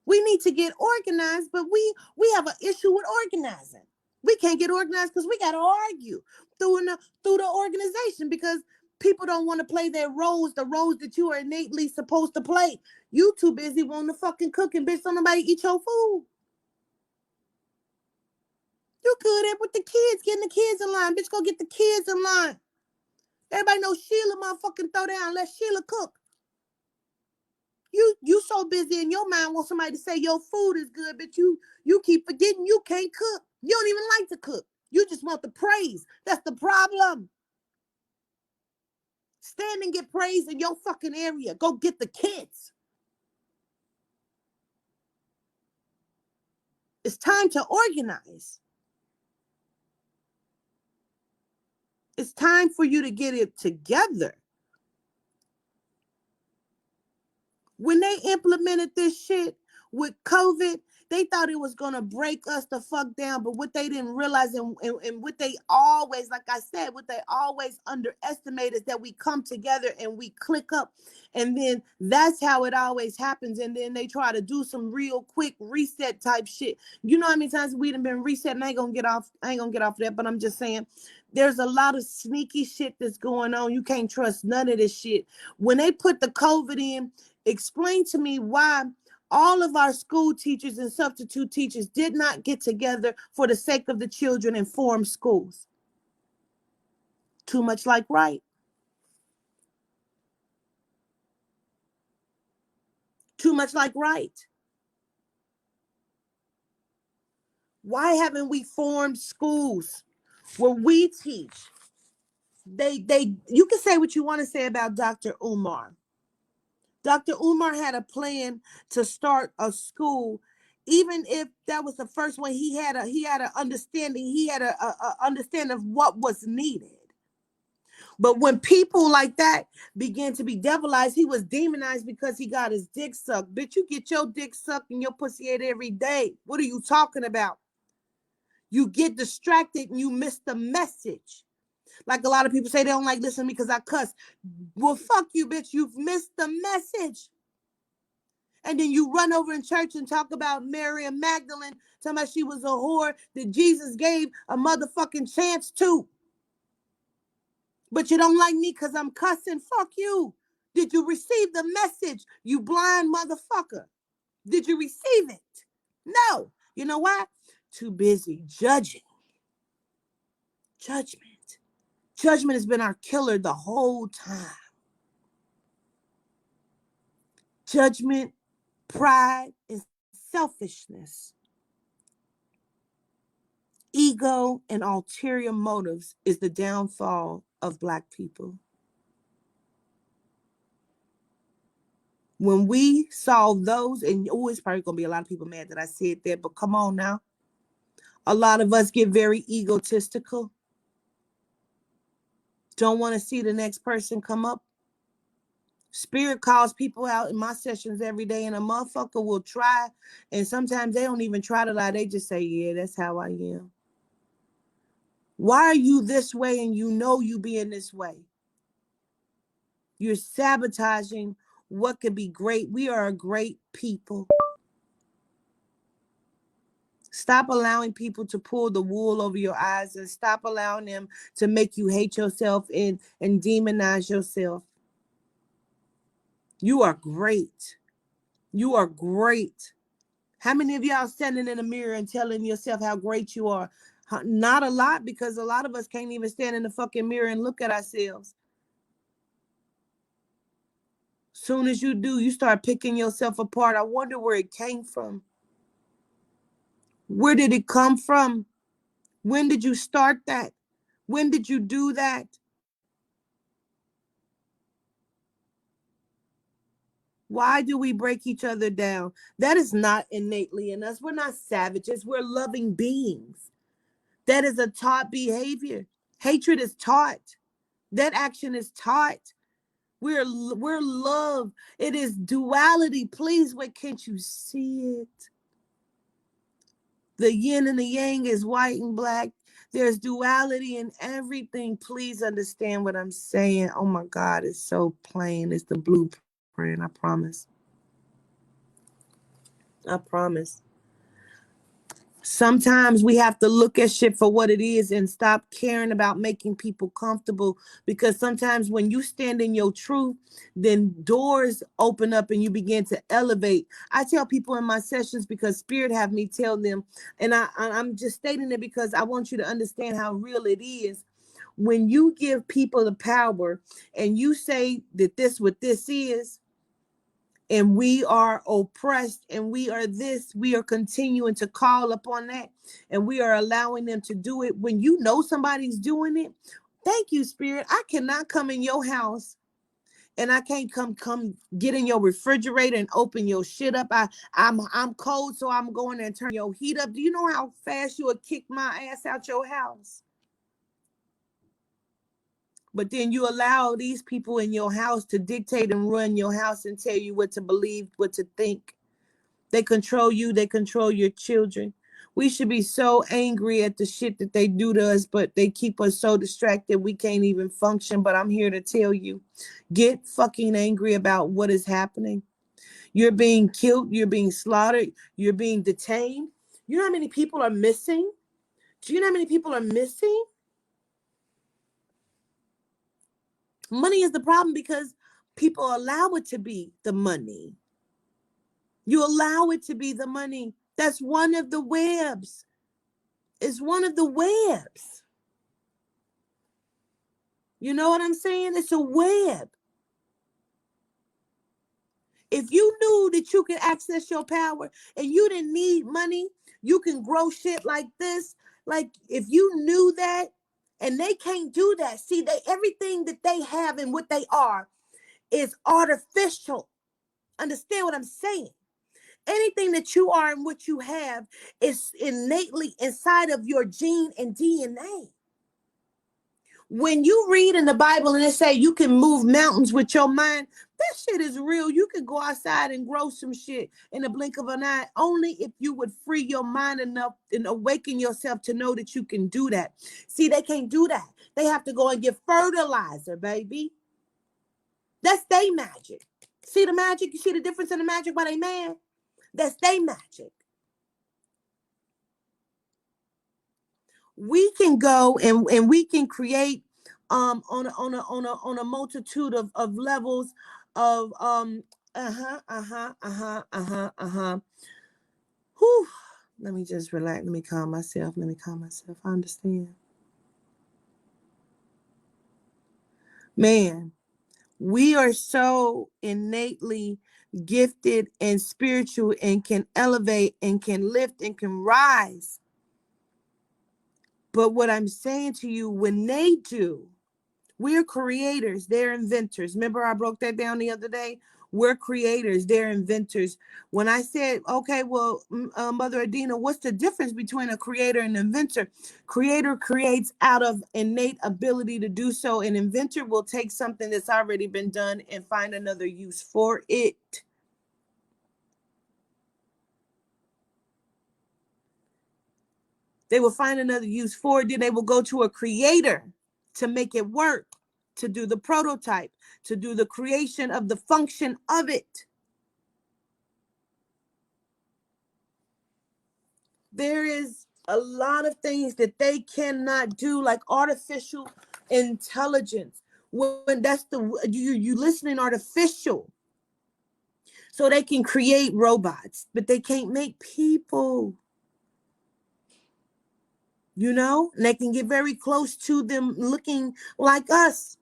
We need to get organized, but we have an issue with organizing. We can't get organized because we got to argue through the organization because people don't want to play their roles, the roles that you are innately supposed to play. You too busy wanting to fucking cook and bitch, don't nobody eat your food. You good at with the kids, getting the kids in line. Bitch, go get the kids in line. Everybody knows Sheila motherfucking throw down. Let Sheila cook. You so busy in your mind want somebody to say your food is good, but you keep forgetting you can't cook. You don't even like to cook. You just want the praise. That's the problem. Stand and get praise in your fucking area. Go get the kids. It's time to organize. It's time for you to get it together. When they implemented this shit with COVID, they thought it was going to break us the fuck down. But what they didn't realize, and what they always, like I said, what they always underestimate is that we come together and we click up. And then that's how it always happens. And then they try to do some real quick reset type shit. You know how many times we done been reset? And I ain't gonna get off that, but I'm just saying there's a lot of sneaky shit that's going on. You can't trust none of this shit. When they put the COVID in, explain to me why all of our school teachers and substitute teachers did not get together for the sake of the children and form schools. Too much like right. Too much like right. Why haven't we formed schools where we teach? You can say what you want to say about Dr. Umar. Dr. Umar had a plan to start a school, even if that was the first one. He had an understanding. He had a understanding of what was needed. But when people like that began to be devilized, he was demonized because he got his dick sucked. Bitch, you get your dick sucked and your pussy ate every day. What are you talking about? You get distracted and you miss the message. Like a lot of people say they don't like listening to me because I cuss. Well, fuck you, bitch. You've missed the message. And then you run over in church and talk about Mary and Magdalene, talking about she was a whore that Jesus gave a motherfucking chance to. But you don't like me because I'm cussing. Fuck you. Did you receive the message, you blind motherfucker? Did you receive it? No. You know why? Too busy judging. Judgment. Judgment has been our killer the whole time. Judgment, pride, and selfishness. Ego and ulterior motives is the downfall of Black people. When we solve those, and it's probably going to be a lot of people mad that I said that, but come on now. A lot of us get very egotistical. Don't want to see the next person come up. Spirit calls people out in my sessions every day, and a motherfucker will try, and sometimes they don't even try to lie. They just say, yeah, that's how I am. Why are you this way and you know you being this way? You're sabotaging what could be great. We are a great people. Stop allowing people to pull the wool over your eyes, and stop allowing them to make you hate yourself and demonize yourself. You are great. You are great. How many of y'all standing in the mirror and telling yourself how great you are? Not a lot, because a lot of us can't even stand in the fucking mirror and look at ourselves. Soon as you do, you start picking yourself apart. I wonder where it came from. Where did it come from? When did you start that? When did you do that? Why do we break each other down? That is not innately in us. We're not savages. We're loving beings. That is a taught behavior. Hatred is taught. That action is taught. We're love. It is duality. Please, why can't you see it? The yin and the yang is white and black. There's duality in everything. Please understand what I'm saying. Oh my God, it's so plain. It's the blueprint. I promise. I promise. Sometimes we have to look at shit for what it is and stop caring about making people comfortable, because sometimes when you stand in your truth, then doors open up and you begin to elevate. I tell people in my sessions, because Spirit have me tell them, and I'm just stating it because I want you to understand how real it is. when you give people the power and you say that this what this is, and we are oppressed and we are this, we are continuing to call upon that, and we are allowing them to do it. When you know somebody's doing it, thank you, Spirit. I cannot come in your house and I can't come get in your refrigerator and open your shit up. I'm cold, so I'm going there and turn your heat up. Do you know how fast you would kick my ass out your house? But then you allow these people in your house to dictate and run your house and tell you what to believe, what to think. They control you. They control your children. We should be so angry at the shit that they do to us, but they keep us so distracted we can't even function. But I'm here to tell you, get fucking angry about what is happening. You're being killed. You're being slaughtered. You're being detained. You know how many people are missing? Do you know how many people are missing? Money is the problem because people allow it to be the money. You allow it to be the money. That's one of the webs. It's one of the webs. You know what I'm saying? It's a web. If you knew that you could access your power and you didn't need money, you can grow shit like this. Like if you knew that, and they can't do that. See, everything that they have and what they are is artificial. Understand what I'm saying? Anything that you are and what you have is innately inside of your gene and DNA. When you read in the Bible and it say you can move mountains with your mind, that shit is real. You can go outside and grow some shit in the blink of an eye, only if you would free your mind enough and awaken yourself to know that you can do that. See, they can't do that. They have to go and get fertilizer, baby. That's their magic. See the magic? You see the difference in the magic by they man? That's their magic. We can go and we can create on a multitude of levels of Whew. Let me just relax. Let me calm myself. I understand. Man, we are so innately gifted and spiritual and can elevate and can lift and can rise. But what I'm saying to you, when they do, we're creators, they're inventors. Remember I broke that down the other day? We're creators, they're inventors. When I said, okay, well, Mother Adina, what's the difference between a creator and an inventor? Creator creates out of innate ability to do so. An inventor will take something that's already been done and find another use for it. They will find another use for it. Then they will go to a creator to make it work, to do the prototype, to do the creation of the function of it. There is a lot of things that they cannot do, like artificial intelligence. When that's you listening artificial. So they can create robots, but they can't make people. You know, and they can get very close to them looking like us.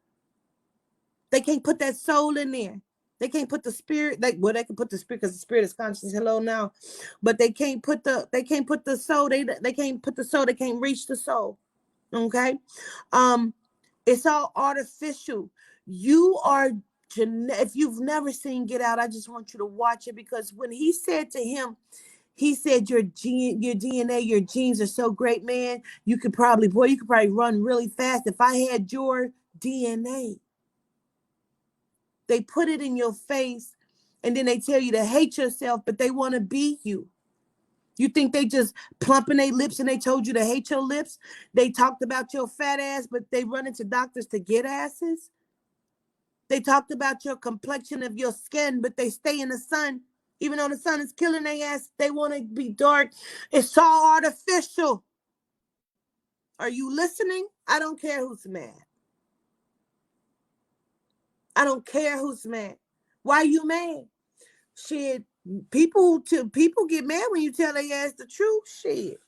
They can't put that soul in there. They can't put the spirit. They can put the spirit because the spirit is conscious. Hello now, but they can't put the soul. They can't put the soul. They can't reach the soul. Okay, it's all artificial. You are. If you've never seen Get Out, I just want you to watch it, because when he said to him, he said, your DNA, your genes are so great, man. You could probably run really fast if I had your DNA. They put it in your face and then they tell you to hate yourself, but they want to be you. You think they just plumping their lips and they told you to hate your lips? They talked about your fat ass, but they run into doctors to get asses. They talked about your complexion of your skin, but they stay in the sun. Even though the sun is killing their ass, they want to be dark. It's all artificial. Are you listening? I don't care who's mad. I don't care who's mad. Why are you mad? Shit, people get mad when you tell their ass the truth. Shit.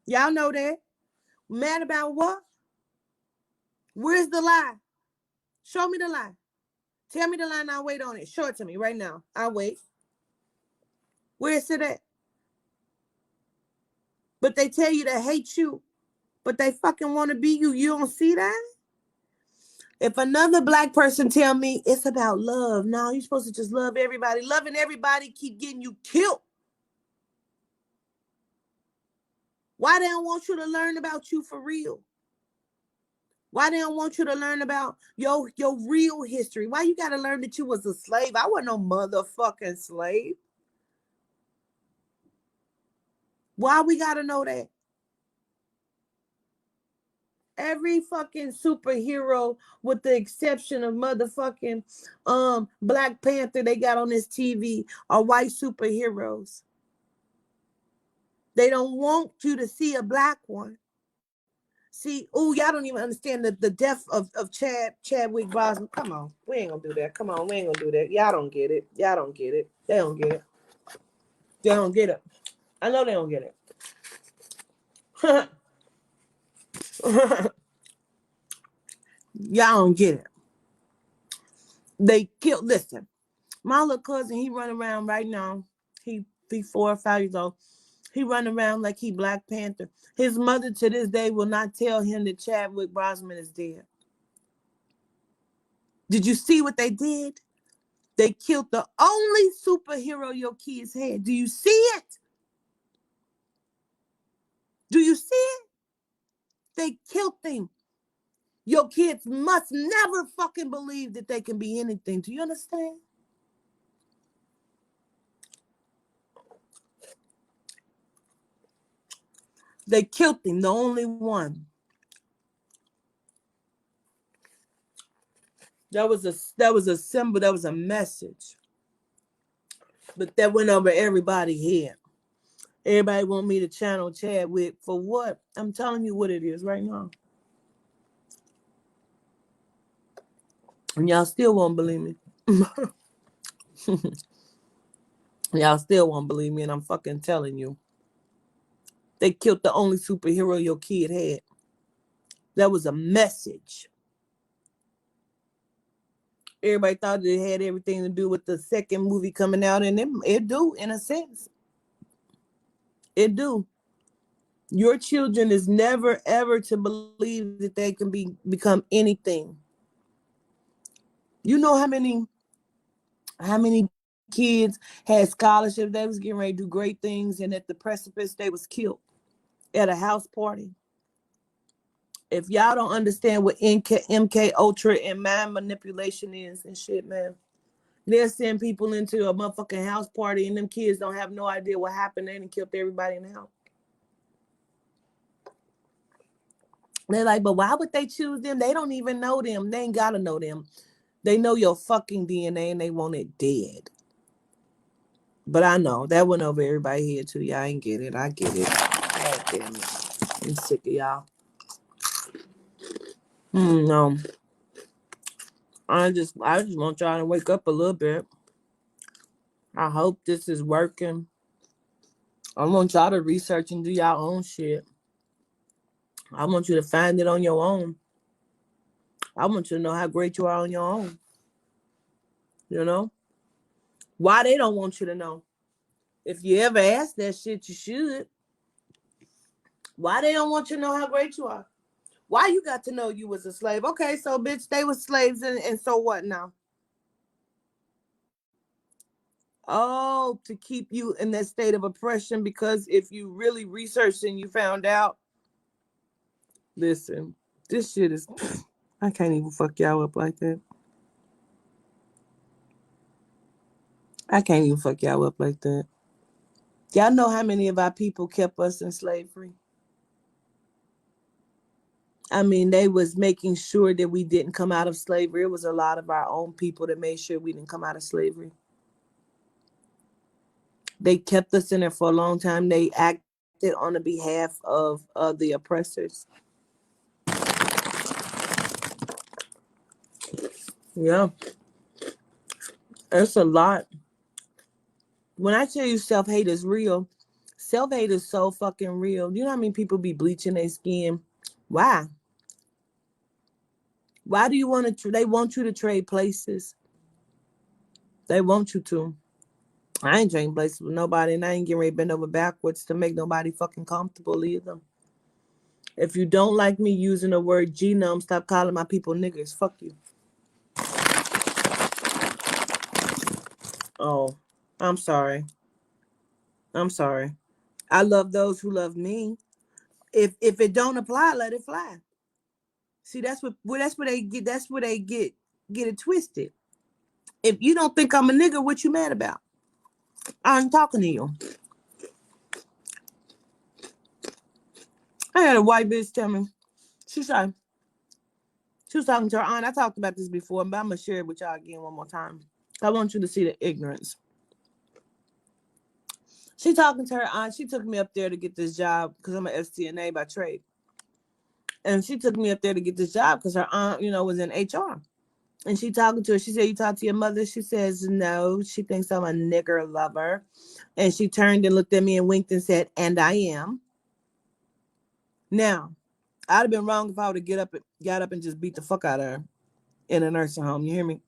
Y'all know that. Mad about what? Where's the lie? Show me the lie. Tell me the lie and I'll wait on it. Show it to me right now. I'll wait. Where's it at? But they tell you they hate you, but they fucking want to be you. You don't see that? If another black person tell me it's about love, no, you're supposed to just love everybody. Loving everybody keep getting you killed. Why they don't want you to learn about you for real? Why they don't want you to learn about your real history? Why you got to learn that you was a slave? I wasn't no motherfucking slave. Why we got to know that? Every fucking superhero, with the exception of motherfucking Black Panther they got on this TV, are white superheroes. They don't want you to see a black one. See, y'all don't even understand the death of Chadwick Boseman. Come on, we ain't gonna do that. Come on, we ain't gonna do that. Y'all don't get it. Y'all don't get it. They don't get it. They don't get it. I know they don't get it. Y'all don't get it. They killed. Listen, my little cousin, he run around right now. He 4 or 5 years old. He run around like he Black Panther. His mother to this day will not tell him that Chadwick Boseman is dead. Did you see what they did? They killed the only superhero your kids had. Do you see it? Do you see it? They killed him. Your kids must never fucking believe that they can be anything. Do you understand? They killed him, the only one. That was a symbol, that was a message. But that went over everybody's head. Everybody want me to channel Chadwick for what? I'm telling you what it is right now. And y'all still won't believe me. Y'all still won't believe me, and I'm fucking telling you. They killed the only superhero your kid had. That was a message. Everybody thought it had everything to do with the second movie coming out, and it do, in a sense. It do. Your children is never, ever to believe that they can become anything. You know how many kids had scholarships, they was getting ready to do great things, and at the precipice, they was killed at a house party. If y'all don't understand what MK Ultra and mind manipulation is and shit, man, they'll send people into a motherfucking house party and them kids don't have no idea what happened. They done killed everybody in the house. They're like, but why would they choose them? They don't even know them. They ain't gotta know them. They know your fucking DNA and they want it dead. But I know that went over everybody's head too. Y'all ain't get it. I get it. God damn it. I'm sick of y'all. No. I just want y'all to wake up a little bit. I hope this is working. I want y'all to research and do y'all own shit. I want you to find it on your own. I want you to know how great you are on your own. You know? Why they don't want you to know? If you ever ask that shit, you should. Why they don't want you to know how great you are? Why you got to know you was a slave? Okay, so bitch, they were slaves and so what now? Oh, to keep you in that state of oppression, because if you really researched and you found out, listen, this shit is, I can't even fuck y'all up like that. I can't even fuck y'all up like that. Y'all know how many of our people kept us in slavery? I mean, they was making sure that we didn't come out of slavery. It was a lot of our own people that made sure we didn't come out of slavery. They kept us in there for a long time. They acted on the behalf of the oppressors. Yeah. It's a lot. When I tell you self-hate is real, self-hate is so fucking real. You know how many people be bleaching their skin? Why? Why do you want to? They want you to trade places. They want you to. I ain't trading places with nobody, and I ain't getting ready to bend over backwards to make nobody fucking comfortable either. If you don't like me using the word genome, stop calling my people niggers. Fuck you. Oh, I'm sorry. I'm sorry. I love those who love me. If it don't apply, let it fly. See, that's where they get it twisted. If you don't think I'm a nigga, what you mad about? I ain't talking to you. I had a white bitch tell me, she said, she was talking to her aunt. I talked about this before, but I'm gonna share it with y'all again one more time. I want you to see the ignorance. She talking to her aunt. She took me up there to get this job because I'm an STNA by trade. And she took me up there to get this job because her aunt, was in HR. And she talking to her. She said, "You talk to your mother?" She says, "No." She thinks I'm a nigger lover. And she turned and looked at me and winked and said, "And I am." Now, I'd have been wrong if I would have got up and just beat the fuck out of her in a nursing home. You hear me?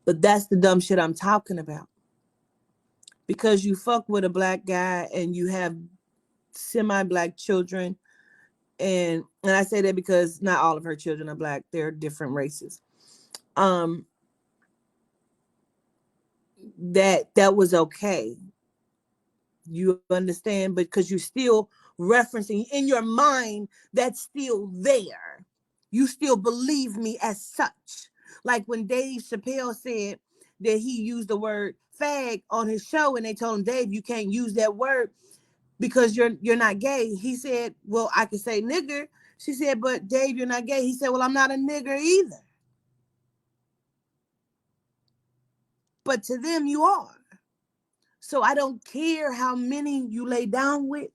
But that's the dumb shit I'm talking about. Because you fuck with a black guy and you have semi-black children, and I say that because not all of her children are black. They're different races. That was okay. You understand? Because you're still referencing in your mind that's still there. You still believe me as such. Like when Dave Chappelle said that he used the word fag on his show and they told him, "Dave, you can't use that word because you're not gay." He said, "Well, I could say nigger." She said, "But Dave, you're not gay." He said, "Well, I'm not a nigger either." But to them, you are. So I don't care how many you lay down with.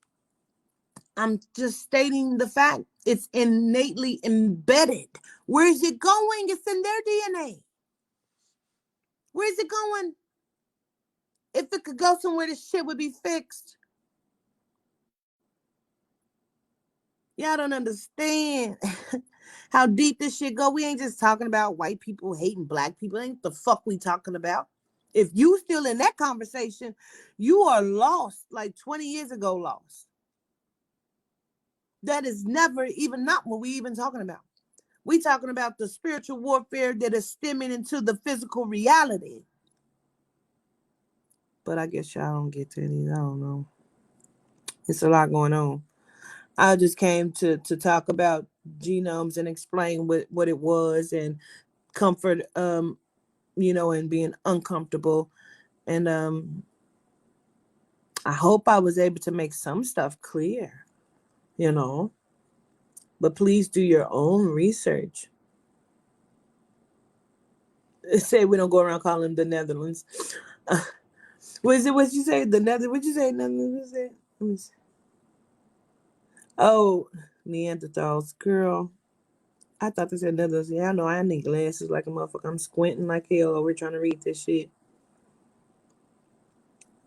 I'm just stating the fact. It's innately embedded. Where is it going? It's in their DNA. Where is it going? If it could go somewhere, this shit would be fixed. Y'all don't understand how deep this shit go. We ain't just talking about white people hating black people. Ain't the fuck we talking about. If you still in that conversation, you are lost, like 20 years ago lost. That is never even not what we even talking about. We talking about the spiritual warfare that is stemming into the physical reality. But I guess y'all don't get that either. I don't know. It's a lot going on. I just came to talk about genomes and explain what it was and comfort, and being uncomfortable. And I hope I was able to make some stuff clear, you know. But please do your own research. Say we don't go around calling them the Netherlands. What is it? What you say? The Netherlands? What you say? Netherlands? Let me see. Oh, Neanderthals, girl. I thought they said Netherlands. Yeah, I know. I need glasses like a motherfucker. I'm squinting like hell over trying to read this shit.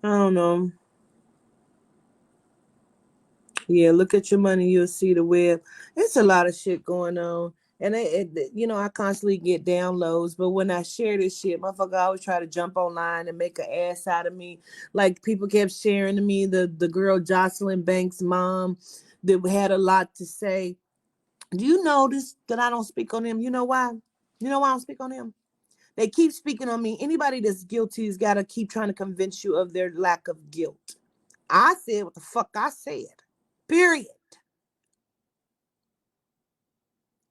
I don't know. Yeah, look at your money. You'll see the web. It's a lot of shit going on. And I constantly get downloads, but when I share this shit, motherfucker always try to jump online and make an ass out of me. Like people kept sharing to me the girl Jocelyn Banks' mom that had a lot to say. Do you notice that I don't speak on them? You know why? You know why I don't speak on them? They keep speaking on me. Anybody that's guilty has got to keep trying to convince you of their lack of guilt. I said what the fuck I said. Period.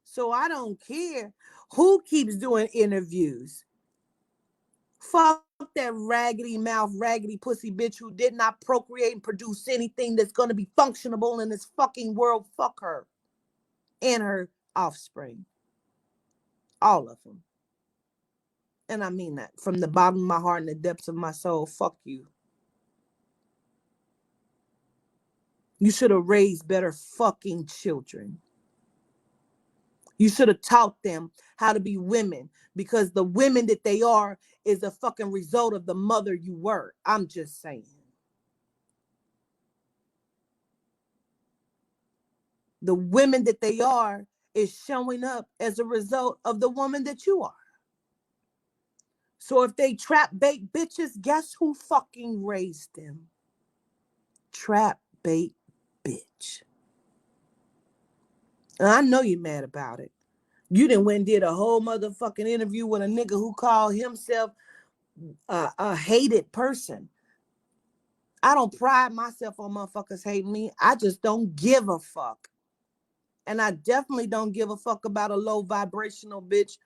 So I don't care who keeps doing interviews. Fuck that raggedy mouth, raggedy pussy bitch who did not procreate and produce anything that's going to be functionable in this fucking world. Fuck her and her offspring. All of them. And I mean that from the bottom of my heart and the depths of my soul. Fuck you. You should have raised better fucking children. You should have taught them how to be women because the women that they are is a fucking result of the mother you were. I'm just saying. The women that they are is showing up as a result of the woman that you are. So if they trap bait bitches, guess who fucking raised them? Trap bait bitch. And I know you're mad about it. You done went and did a whole motherfucking interview with a nigga who called himself a hated person. I don't pride myself on motherfuckers hating me. I just don't give a fuck. And I definitely don't give a fuck about a low vibrational bitch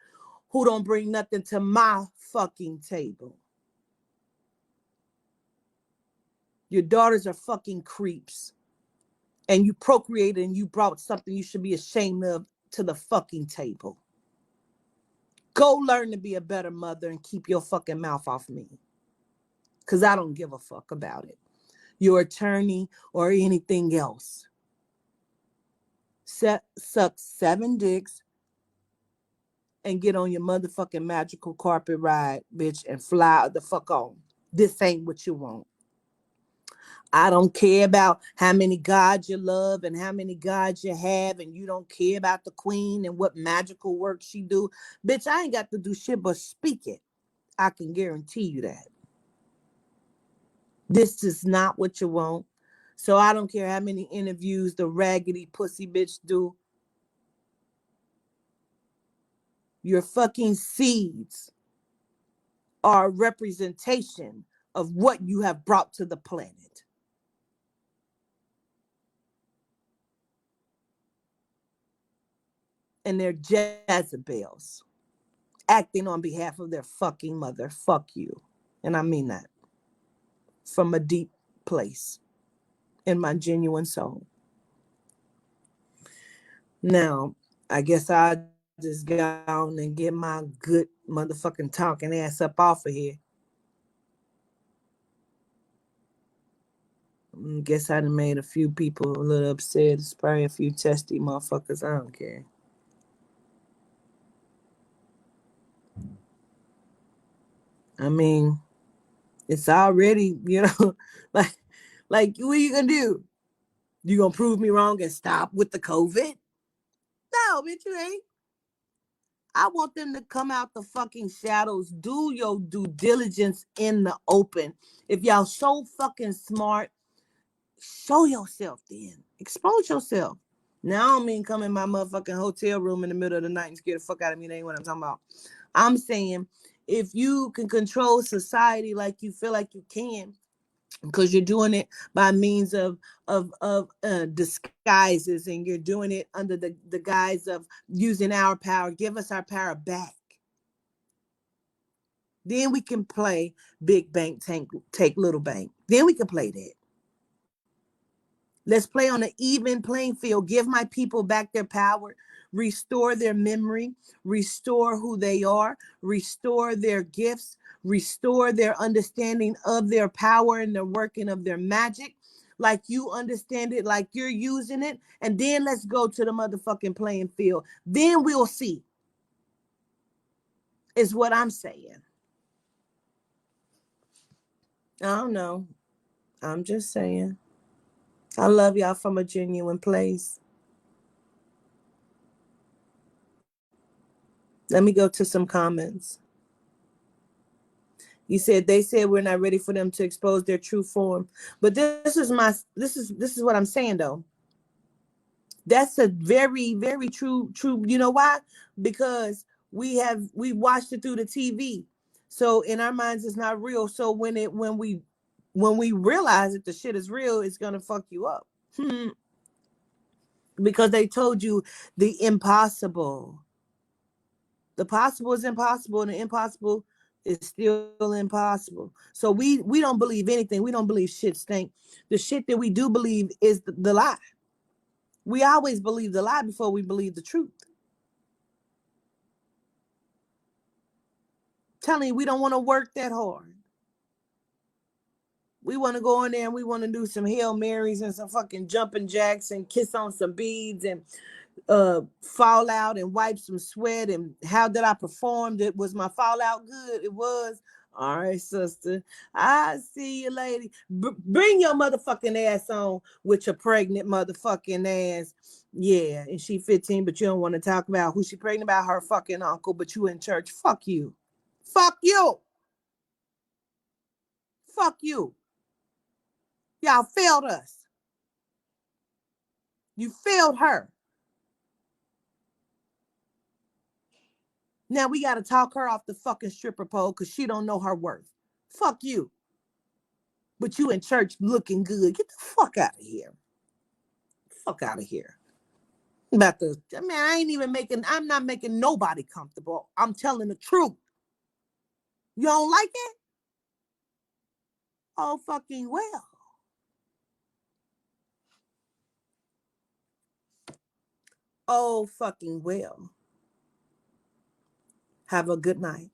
who don't bring nothing to my fucking table. Your daughters are fucking creeps. And you procreated and you brought something you should be ashamed of to the fucking table. Go learn to be a better mother and keep your fucking mouth off me. Because I don't give a fuck about it. Your attorney or anything else. Suck 7 dicks and get on your motherfucking magical carpet ride, bitch, and fly the fuck on. This ain't what you want. I don't care about how many gods you love and how many gods you have, and you don't care about the queen and what magical work she do. Bitch, I ain't got to do shit but speak it. I can guarantee you that. This is not what you want. So I don't care how many interviews the raggedy pussy bitch do. Your fucking seeds are a representation of what you have brought to the planet. And they're Jezebels acting on behalf of their fucking mother. Fuck you. And I mean that from a deep place in my genuine soul. Now, I guess I'll just go on and get my good motherfucking talking ass up off of here. Guess I done made a few people a little upset. It's probably a few testy motherfuckers. I don't care. I mean, it's already, like what are you gonna do? You gonna prove me wrong and stop with the COVID? No, bitch, you ain't. I want them to come out the fucking shadows. Do your due diligence in the open. If y'all so fucking smart, show yourself then. Expose yourself. Now, I don't mean come in my motherfucking hotel room in the middle of the night and scare the fuck out of me. That ain't what I'm talking about. I'm saying if you can control society like you feel like you can, because you're doing it by means of disguises, and you're doing it under the guise of using our power. Give us our power back. Then we can play big bank, take little bank. Then we can play that. Let's play on an even playing field. Give my people back their power. Restore their memory. Restore who they are. Restore their gifts. Restore their understanding of their power and the working of their magic. Like you understand it, like you're using it. And then let's go to the motherfucking playing field. Then we'll see. Is what I'm saying. I don't know. I'm just saying. I love y'all from a genuine place. Let me go to some comments. You said they said we're not ready for them to expose their true form. But this is what I'm saying though. That's a very, very true. You know why? Because we watched it through the TV. So in our minds it's not real. So when we realize that the shit is real, it's gonna fuck you up. Because they told you the impossible. The possible is impossible, and the impossible is still impossible. So we don't believe anything. We don't believe shit stink. The shit that we do believe is the lie. We always believe the lie before we believe the truth. Telling you, we don't want to work that hard. We want to go in there and we want to do some Hail Marys and some fucking jumping jacks and kiss on some beads and fall out and wipe some sweat. And how did I perform? Was my fallout good? It was. All right, sister. I see you, lady. Bring your motherfucking ass on with your pregnant motherfucking ass. Yeah, and she 15, but you don't want to talk about who she pregnant about, her fucking uncle, but you in church. Fuck you. Fuck you. Fuck you. Y'all failed us. You failed her. Now we got to talk her off the fucking stripper pole because she don't know her worth. Fuck you. But you in church looking good. Get the fuck out of here. Fuck out of here. About the, I mean, I'm not making nobody comfortable. I'm telling the truth. You don't like it? Oh, fucking well. Oh, fucking well. Have a good night.